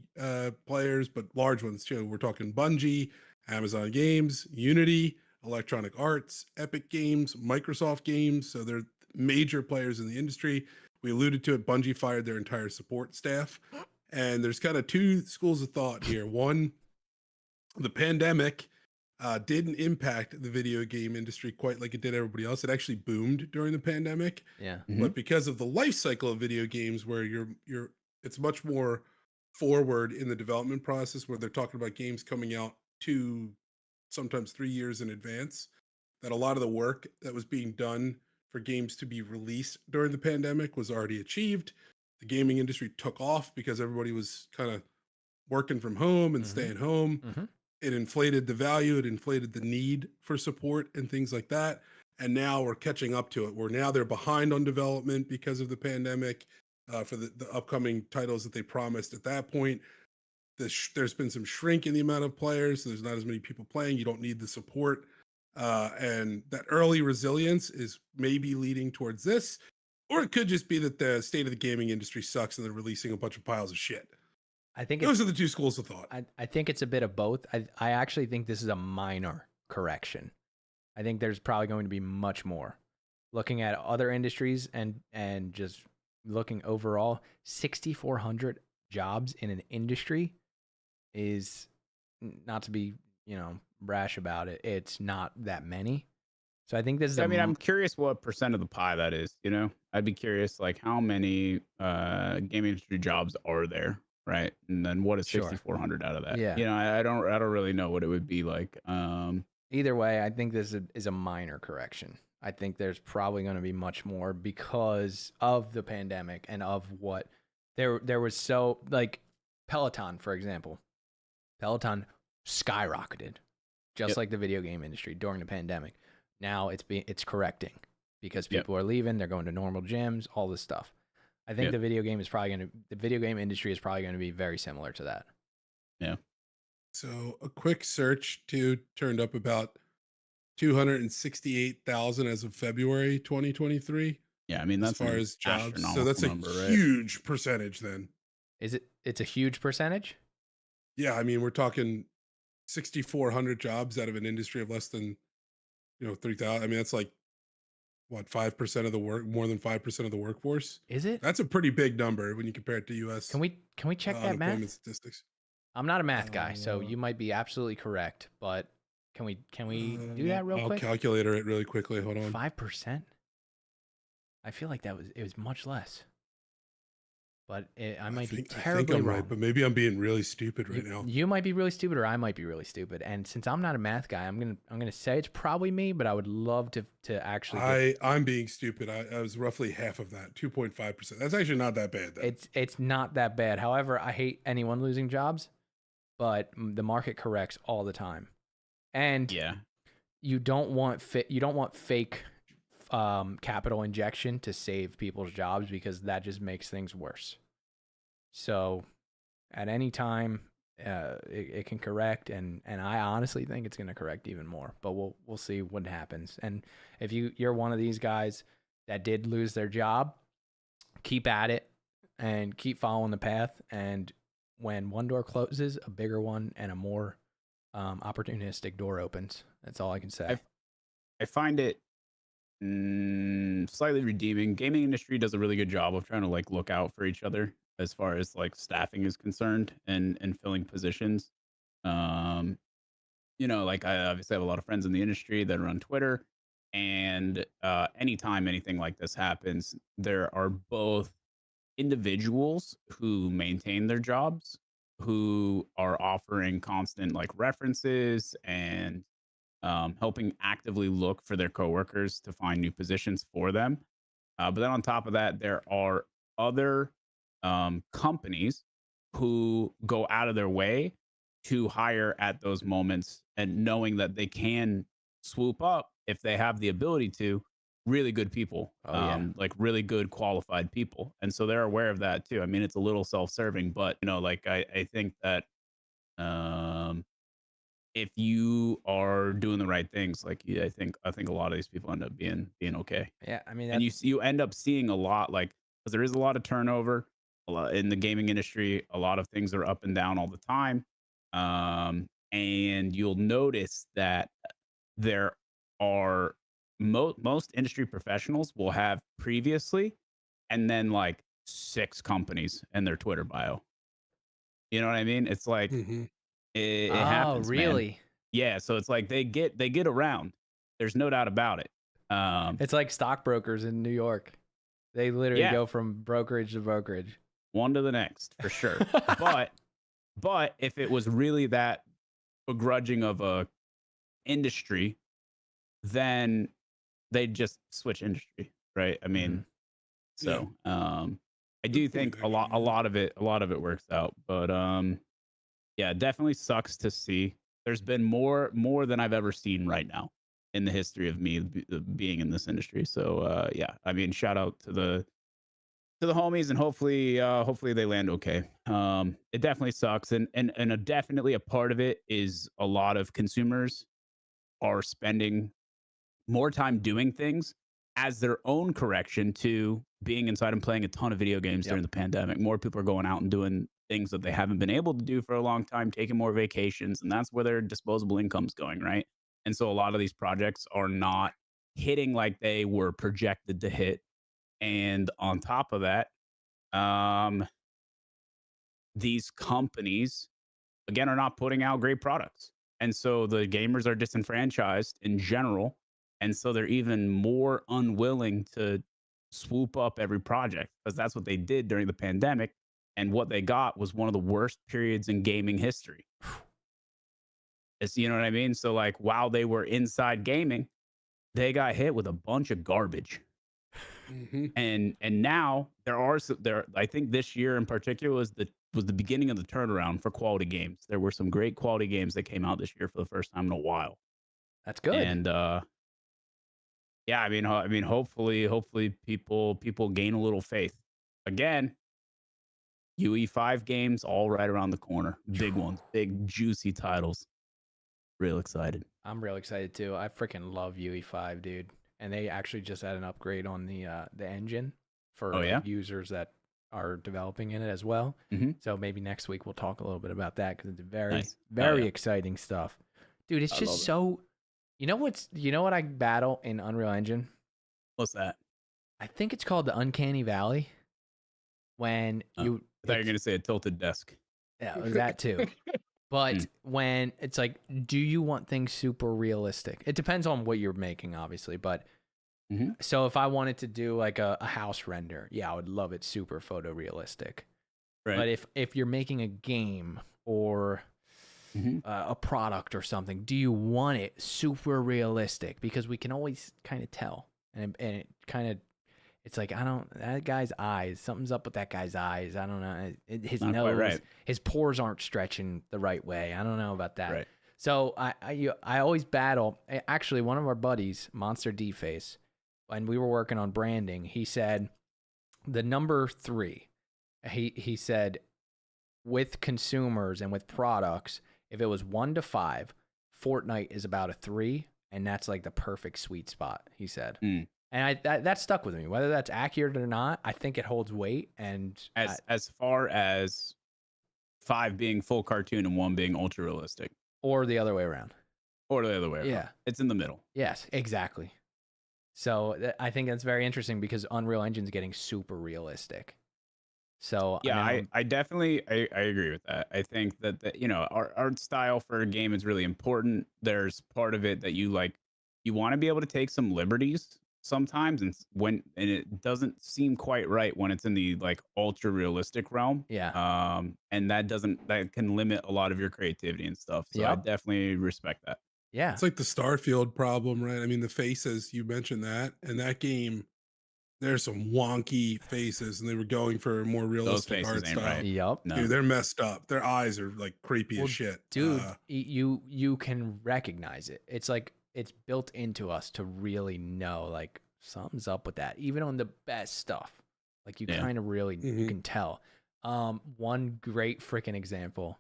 players, but large ones too. We're talking Bungie, Amazon Games, Unity, Electronic Arts, Epic Games, Microsoft Games. So they're major players in the industry. We alluded to it. Bungie fired their entire support staff. And there's kind of two schools of thought here. One, the pandemic didn't impact the video game industry quite like it did everybody else. It actually boomed during the pandemic. Yeah. But because of the life cycle of video games, where it's much more forward in the development process, where they're talking about games coming out 2, sometimes 3 years in advance, that a lot of the work that was being done for games to be released during the pandemic was already achieved. The gaming industry took off because everybody was kind of working from home and staying home. It inflated the value, it inflated the need for support and things like that. And now we're catching up to it. Now they're behind on development because of the pandemic for the upcoming titles that they promised at that point. There's been some shrink in the amount of players. So there's not as many people playing. You don't need the support. And that early resilience is maybe leading towards this. Or it could just be that the state of the gaming industry sucks and they're releasing a bunch of piles of shit. I think those are the two schools of thought. I think it's a bit of both. I actually think this is a minor correction. I think there's probably going to be much more. Looking at other industries and just looking overall, 6,400 jobs in an industry is, not to be, brash about it, it's not that many. So I think this is. I'm curious what percent of the pie that is. I'd be curious, like how many gaming industry jobs are there, right? And then what is 6,400 out of that? Yeah. I don't really know what it would be like. Either way, I think this is a minor correction. I think there's probably going to be much more because of the pandemic and of what there was. So like Peloton, for example, Peloton skyrocketed, just like the video game industry during the pandemic. Now it's correcting because people are leaving, they're going to normal gyms, all this stuff. I think the video game industry is probably going to be very similar to that. Yeah. So a quick search turned up about 268,000 as of February 2023. Yeah, that's as far as jobs. So that's a number, huge percentage then. It's a huge percentage? Yeah, we're talking 6,400 jobs out of an industry of less than 3,000. That's like what, 5% of the more than 5% of the workforce. Is it? That's a pretty big number when you compare it to US. Can we check that math statistics? I'm not a math guy, so you might be absolutely correct, but can we do that real quick? I'll calculator it really quickly. Hold on. 5%? I feel like it was much less. But I might be terribly wrong. Right, but maybe I'm being really stupid right now. You might be really stupid, or I might be really stupid. And since I'm not a math guy, I'm gonna say it's probably me, but I would love to actually. I'm being stupid. I was roughly half of that, 2.5%. That's actually not that bad, though. It's not that bad. However, I hate anyone losing jobs, but the market corrects all the time, and you don't want fake capital injection to save people's jobs because that just makes things worse. So at any time it can correct, and I honestly think it's going to correct even more, but we'll see what happens. And if you're one of these guys that did lose their job, keep at it and keep following the path, and when one door closes, a bigger one and a more opportunistic door opens. That's all I can say. I find it slightly redeeming. Gaming industry does a really good job of trying to look out for each other as far as staffing is concerned and filling positions. I obviously have a lot of friends in the industry that are on Twitter, and anytime anything like this happens, there are both individuals who maintain their jobs, who are offering constant references and helping actively look for their coworkers to find new positions for them. But then on top of that, there are other companies who go out of their way to hire at those moments, and knowing that they can swoop up if they have the ability to really good people, like really good qualified people. And so they're aware of that too. I mean, it's a little self-serving, but you know, like I think that if you are doing the right things, like yeah, I think a lot of these people end up being okay. Yeah, I mean And that's you end up seeing a lot, like because there is a lot of turnover a lot in the gaming industry. A lot of things are up and down all the time, and you'll notice that there are most industry professionals will have previously, and then like 6 companies in their Twitter bio. You know what I mean? It's like Mm-hmm. it oh, happens, man. really? Yeah, so it's like they get around. There's no doubt about it. It's like stockbrokers in New York. They literally Yeah. go from brokerage to brokerage. One to the next for sure. but if it was really that begrudging of a industry, then they'd just switch industry, right? I mean, so I do think a lot of it works out, but yeah, it definitely sucks to see. There's been more than I've ever seen right now in the history of me being in this industry. So yeah, I mean, shout out to the homies, and hopefully they land okay. It definitely sucks, and definitely a part of it is a lot of consumers are spending more time doing things as their own correction to being inside and playing a ton of video games during the pandemic. More people are going out and doing things that they haven't been able to do for a long time, taking more vacations, and that's where their disposable income's going, right? And so a lot of these projects are not hitting like they were projected to hit. And on top of that, these companies, again, are not putting out great products. And so the gamers are disenfranchised in general. And so they're even more unwilling to swoop up every project, because that's what they did during the pandemic. And what they got was one of the worst periods in gaming history. You know what I mean? So like while they were inside gaming, they got hit with a bunch of garbage. Mm-hmm. And now I think this year in particular was the beginning of the turnaround for quality games. There were some great quality games that came out this year for the first time in a while. That's good. And yeah, I mean hopefully people gain a little faith. Again, UE5 games all right around the corner. Big ones, big juicy titles. Real excited. I'm real excited too. I freaking love UE5, dude. And they actually just had an upgrade on the engine for users that are developing in it as well. Mm-hmm. So maybe next week we'll talk a little bit about that, because it's very exciting stuff, dude. It's just so. You know what I battle in Unreal Engine? What's that? I think it's called the Uncanny Valley. When you, I thought you were gonna say a tilted desk. Yeah, that too. But when it's like, do you want things super realistic? It depends on what you're making, obviously. But so if I wanted to do like a house render, yeah, I would love it super photorealistic. Right. But if you're making a game or a product or something, do you want it super realistic? Because we can always kind of tell, and it kind of, it's like, that guy's eyes, something's up with that guy's eyes. I don't know. His Not nose, right. his pores aren't stretching the right way. I don't know about that. Right. So I always battle. Actually, one of our buddies, Monster D-Face, when we were working on branding, he said the number 3. He said with consumers and with products, if it was 1 to 5, Fortnite is about a 3, and that's like the perfect sweet spot, he said. And that stuck with me. Whether that's accurate or not, I think it holds weight. And as far as 5 being full cartoon and 1 being ultra realistic, or the other way around. Yeah, it's in the middle. Yes, exactly. So I think that's very interesting, because Unreal Engine's getting super realistic. So yeah, I definitely I agree with that. I think that our art style for a game is really important. There's part of it that you want to be able to take some liberties sometimes, and it doesn't seem quite right when it's in the like ultra realistic realm. Yeah. And that can limit a lot of your creativity and stuff. So I definitely respect that. Yeah. It's like the Starfield problem, right? I mean, the faces, you mentioned that, and that game, there's some wonky faces, and they were going for a more realistic art style. Right. Yep. No. Dude, they're messed up. Their eyes are like creepy as shit. Dude, you can recognize it. It's like it's built into us to really know like something's up with that. Even on the best stuff, like you Yeah. kind of really you Mhm. can tell. One great freaking example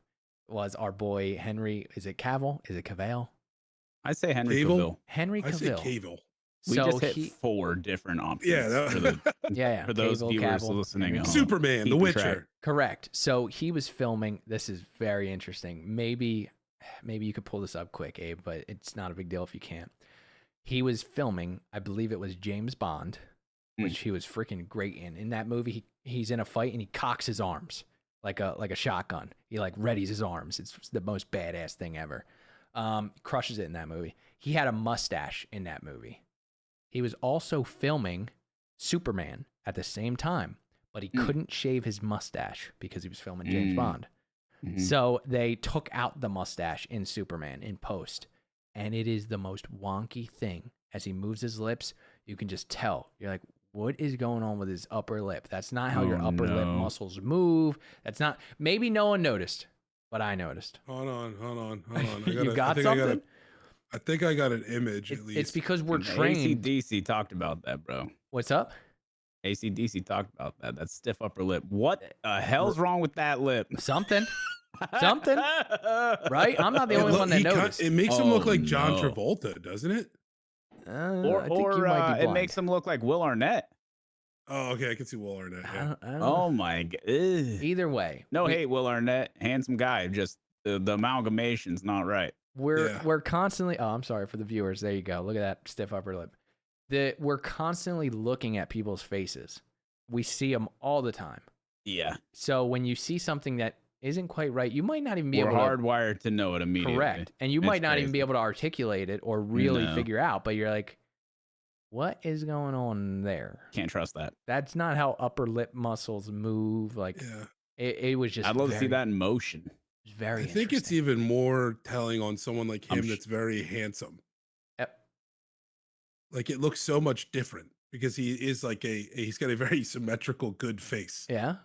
was our boy Henry. Is it Cavill? Is it Cavill? I say Henry Cavill? Cavill. Henry I say Cavill. Cavill. We So just hit he, 4 different options Yeah, for the yeah, for those Cavill, viewers Cavill, listening Henry at Cavill. home. Superman, The Keeping Witcher. track. Correct. So he was filming. This is very interesting. Maybe you could pull this up quick, Abe, but it's not a big deal if you can't. He was filming, I believe it was James Bond, which he was freaking great in. In that movie, he's in a fight and he cocks his arms like a shotgun. He like readies his arms. It's the most badass thing ever. Crushes it in that movie. He had a mustache in that movie. He was also filming Superman at the same time, but he couldn't shave his mustache because he was filming James Bond. Mhm. So they took out the mustache in Superman in post, and it is the most wonky thing. As he moves his lips, you can just tell. You're like, what is going on with his upper lip? That's not how your Oh, upper lip no. muscles move. That's not, maybe no one noticed, but I noticed. Hold on. You got something? I think I got an image at It's least. because we're And trained. AC/DC talked about that, bro. What's up? AC/DC talked about that. That stiff upper lip. What the hell's wrong with that lip? Something. Something. Right? I'm not the only one that noticed. It makes him look Oh, like John no. Travolta, doesn't it? I think you might be It blind. makes him look like Will Arnett. Oh, okay. I can see Will Arnett. I Yeah. don't know. Oh my god. Either way, No hate, Will Arnett, handsome guy. Just the amalgamation's not right. we're constantly. Oh, I'm sorry for the viewers. There you go. Look at that stiff upper lip. We're constantly looking at people's faces. We see them all the time. Yeah, So when you see something that isn't quite right, you might not even be we're able to. hardwired to know it immediately. Correct. And you It's might not even be crazy. able to articulate it or really No. figure out, but you're like, what is going on there? Can't trust that. That's not how upper lip muscles move. Like Yeah. it was just I'd love to see very- that in motion. Very I think it's interesting. even more telling on someone like I'm him sh- that's very handsome. Yep. Like it looks so much different because he is like he's got a very symmetrical, good face. Yeah.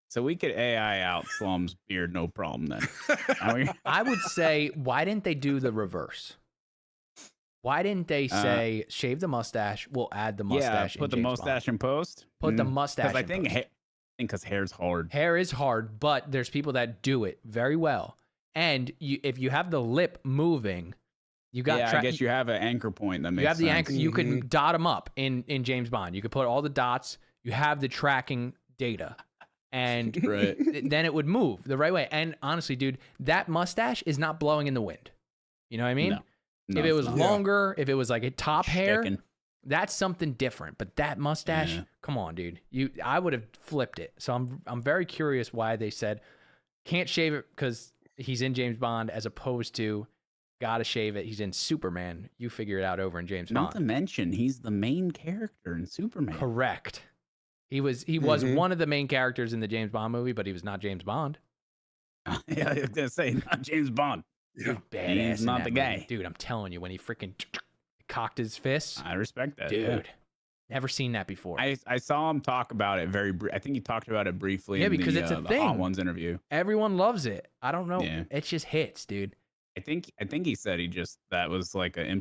So we could AI out Slum's beard, no problem then. Now we- I would say, why didn't they do the reverse? Why didn't they say shave the mustache? We'll add the mustache. yeah, put in the James mustache Bond. in post. Put the Mm. mustache. I in think post. because hair's hard. Hair is hard, but there's people that do it very well. And if you have the lip moving, you got. Yeah, I guess you have an anchor point that makes you have the sense. anchor. You can dot them up in James Bond. You could put all the dots. You have the tracking data, and Right. then it would move the right way. And honestly, dude, that mustache is not blowing in the wind. You know what I mean? No, if it it's was not. longer, if it was like a top hair, Sticking. that's something different. But that mustache, Yeah. come on, dude. I would have flipped it. So I'm very curious why they said can't shave it because he's in James Bond, as opposed to gotta shave it. He's in Superman. You figure it out over in James Not to Bond. mention, he's the main character in Superman. Correct. He was one of the main characters in the James Bond movie, but he was not James Bond. Yeah, I was gonna say not James Bond. Yeah. Badass. He's in not that the movie. guy. Dude. I'm telling you, when he freaking cocked his fists, I respect that. dude. yeah. Never seen that before. I saw him talk about it I think he talked about it briefly. Yeah, in because the, it's a the thing. Hot Ones interview. Everyone loves it. I don't know. Yeah. It just hits, dude. I think he said that was like an He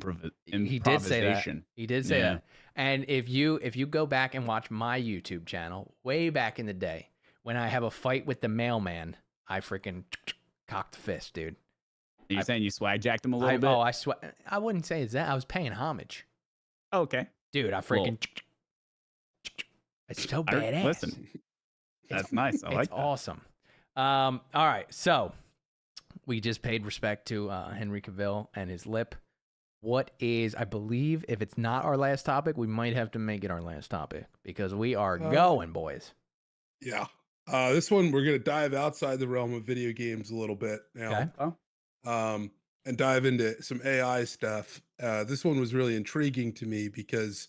did say that. improvisation. He did say Yeah. that. And if you go back and watch my YouTube channel way back in the day, when I have a fight with the mailman, I freaking cocked the fist, dude. You're saying you swag jacked him a little bit? I swear, I wouldn't say it's that. I was paying homage, Okay. dude. I freaking. It's so badass. Listen, that's nice. I like It's that. awesome. All right, so we just paid respect to Henry Cavill and his lip. What is, I believe, if it's not our last topic, we might have to make it our last topic because we are going, boys. Yeah. This one we're gonna dive outside the realm of video games a little bit now. Okay. And dive into some AI stuff. This one was really intriguing to me because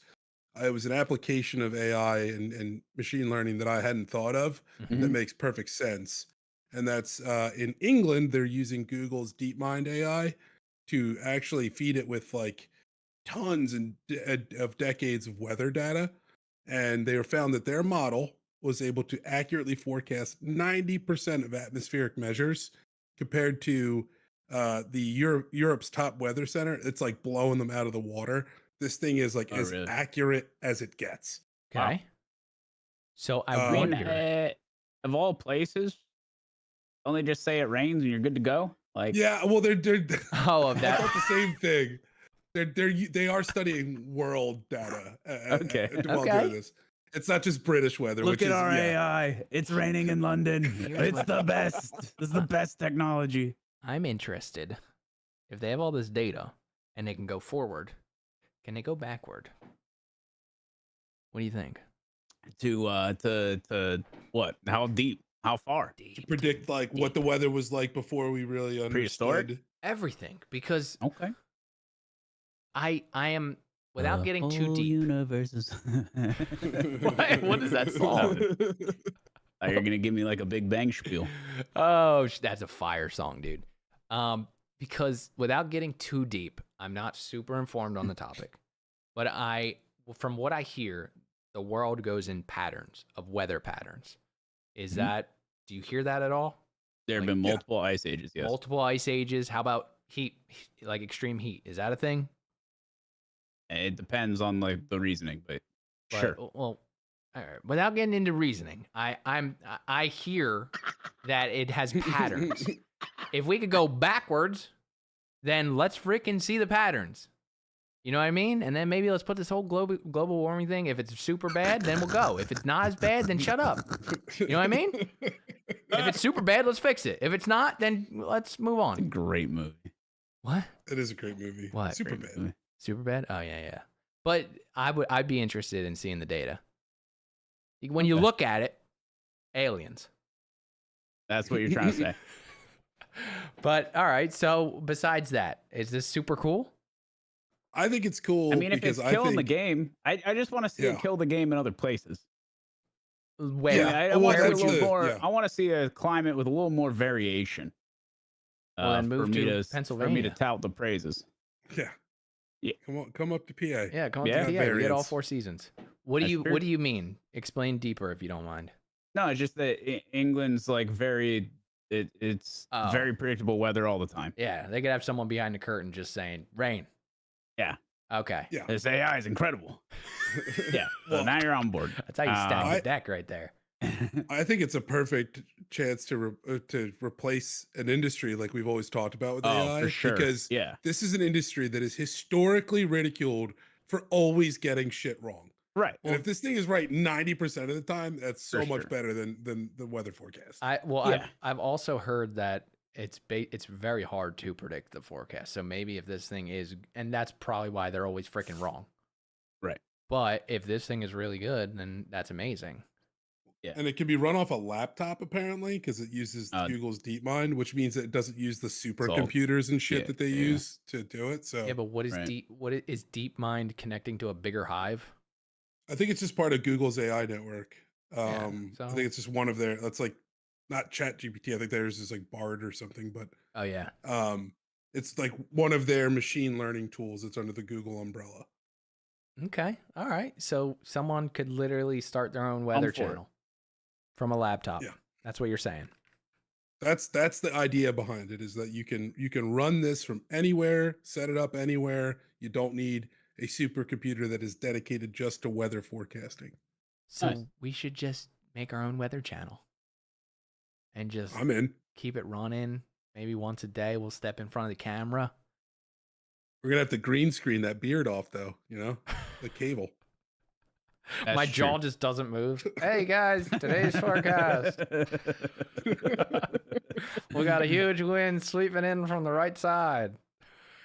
it was an application of AI and machine learning that I hadn't thought of Mhm. that makes perfect sense. And that's in England, they're using Google's DeepMind AI to actually feed it with like tons of decades of weather data. And they found that their model was able to accurately forecast 90% of atmospheric measures compared to Europe's top weather center. It's like blowing them out of the water This thing is like Oh, as really? accurate as it gets. Okay. Wow. So I I I mean, wonder. of all places, only just say it rains and you're good to go. Like, Yeah, well, they're Oh, of I that. thought the same thing. They are studying world data okay. while doing Okay. this. It's not just British weather, Look which at is our yeah. AI. It's raining in London. Here's It's what- the best. This is the best technology. I'm interested. If they have all this data and they can go forward, can they go backward? What do you think? To what? How deep? How far? To predict like what the weather was like before we really Prehistoric? understood. Everything, because Okay. I am without getting too deep. Universes. What is that song? Oh, you're gonna give me like a Big Bang spiel. Oh, that's a fire song, dude. Because without getting too deep, I'm not super informed on the topic, but from what I hear, the world goes in patterns of weather patterns. Is that? Do you hear that at all? There have Like, been multiple ice ages. Yes. Multiple ice ages. How about heat? Like extreme heat. Is that a thing? It depends on like the reasoning, but sure. Well, all right. Without getting into reasoning, I hear that it has patterns. If we could go backwards, then let's freaking see the patterns. You know what I mean? And then maybe let's put this whole global warming thing. If it's super bad, then we'll go. If it's not as bad, then shut up. You know what I mean? If it's super bad, let's fix it. If it's not, then let's move It's a on. great movie. What? It is a great movie. What? Super Great bad. movie. Super bad? Oh yeah. But I'd be interested in seeing the data. When you Okay. look at it, aliens. That's what you're trying to say. But all right, so besides that, is this super cool? I think it's cool. I mean, if because it's killing the think, game, I just want to see it Yeah. kill the game in other places. Where? Yeah. I Well, want to see a that's little the- more. yeah. I want to see a climate with a little more variation. Well, then move for me to to Pennsylvania. tout the praises. Yeah. Yeah. Come up to PA. Yeah, come on Yeah. to PA. We get all Variants. 4 seasons. What do That's you true. What do you mean? Explain deeper if you don't mind. No, it's just that England's like very. It's Oh. very predictable weather all the time. Yeah, they could have someone behind the curtain just saying rain. Yeah. Okay, Yeah. This AI is incredible. Yeah. So Well, now you're on board. that's how you stack I- the deck right there. I think it's a perfect chance to replace an industry like we've always talked about with Oh, AI. for sure. Because Yeah. this is an industry that is historically ridiculed for always getting shit wrong. Right. And if this thing is right 90% of the time, that's so For much sure. better than the weather forecast. Yeah. I've also heard that it's very hard to predict the forecast. So maybe if this thing is, and that's probably why they're always freaking wrong. Right. But if this thing is really good, then that's amazing. And it can be run off a laptop apparently because it uses Uh, Google's DeepMind, which means that it doesn't use the all- supercomputers and shit yeah, that they yeah. use to do it. So Yeah, but what is Right. is DeepMind connecting to a bigger hive? I think it's just part of Google's AI network. Yeah, I so- think it's just one of their. That's like not Chat GPT. I think theirs is like Bard or something. But Oh yeah. it's like one of their machine learning tools. It's under the Google umbrella. Okay. All right. So someone could literally start their own weather for it. channel from a laptop. Yeah. That's what you're saying. That's the idea behind it. Is that you can run this from anywhere, set it up anywhere. You don't need a supercomputer that is dedicated just to weather forecasting. So Nice. we should just make our own weather channel and just I'm in. keep it running. Maybe once a day we'll step in front of the camera. We're gonna have to green screen that beard off though. You know, the cable. That's My true. jaw just doesn't move. Hey guys, today's forecast. We got a huge wind sweeping in from the right side.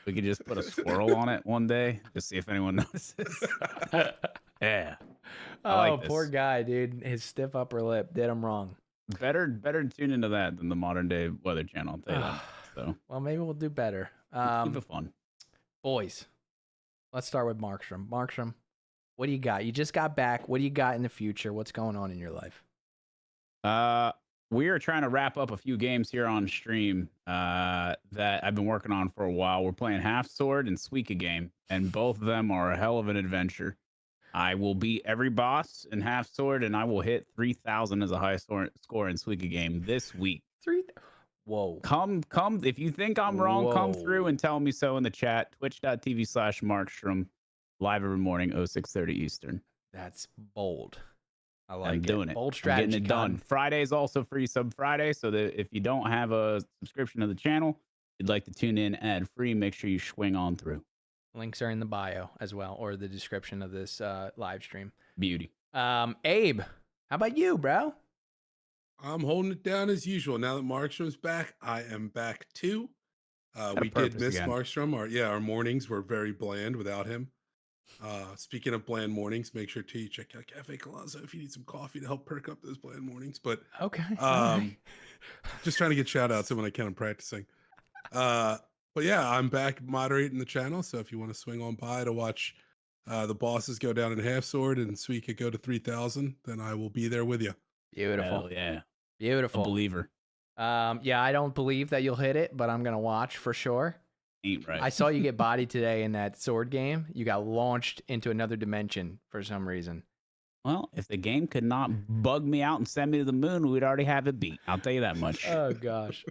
We could just put a squirrel on it one day, just see if anyone notices. Yeah. I like Oh, poor this. guy, dude. His stiff upper lip did him wrong. Better tune into that than the modern day weather channel. I'll tell you that. So Well, maybe we'll do better. keep it fun. Boys, let's start with Markstrom. Markstrom, what do you got? You just got back. What do you got in the future? What's going on in your life? We are trying to wrap up a few games here on stream that I've been working on for a while. We're playing Half Sword and Suika game, and both of them are a hell of an adventure. I will beat every boss in Half Sword, and I will hit 3,000 as a high score in Suika game this week. Whoa. Come! If you think I'm wrong, come Whoa. through and tell me so in the chat. Twitch.tv/Markstrom. live every morning, 06:30 Eastern. That's bold. I like I'm it. doing it. Bold I'm strategy. getting it done. Con. Friday is also free sub Friday, so that if you don't have a subscription to the channel, you'd like to tune in ad free, make sure you swing on through. Links are in the bio as well, or the description of this live stream. Beauty. Abe, how about you, bro? I'm holding it down as usual. Now that Markstrom's back, I am back too. We did miss Markstrom. Our mornings were very bland without him. Speaking of bland mornings, make sure to check out Cafe Colazzo if you need some coffee to help perk up those bland mornings. But okay, right. Just trying to get shout outs when I can. I'm practicing. But yeah, I'm back moderating the channel. So if you want to swing on by to watch the bosses go down in half sword and Suika go to 3,000, then I will be there with you. Beautiful. Hell yeah. Beautiful. A believer. Yeah, I don't believe that you'll hit it, but I'm gonna watch for sure. Ain't right. I saw you get bodied today in that sword game. You got launched into another dimension for some reason. Well, if the game could not bug me out and send me to the moon, we'd already have it beat. I'll tell you that much. Oh gosh.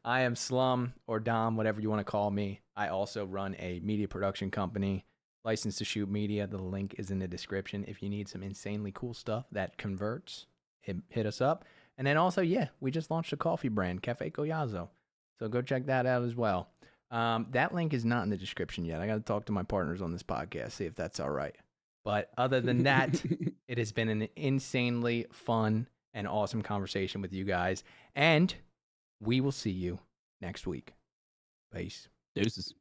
I am Slum or Dom, whatever you want to call me. I also run a media production company, licensed to shoot media. The link is in the description. If you need some insanely cool stuff that converts, hit us up. And then also, yeah, we just launched a coffee brand, Cafe Collazo. So go check that out as well. That link is not in the description yet. I got to talk to my partners on this podcast, see if that's all right. But other than that, it has been an insanely fun and awesome conversation with you guys. And we will see you next week. Peace. Deuces.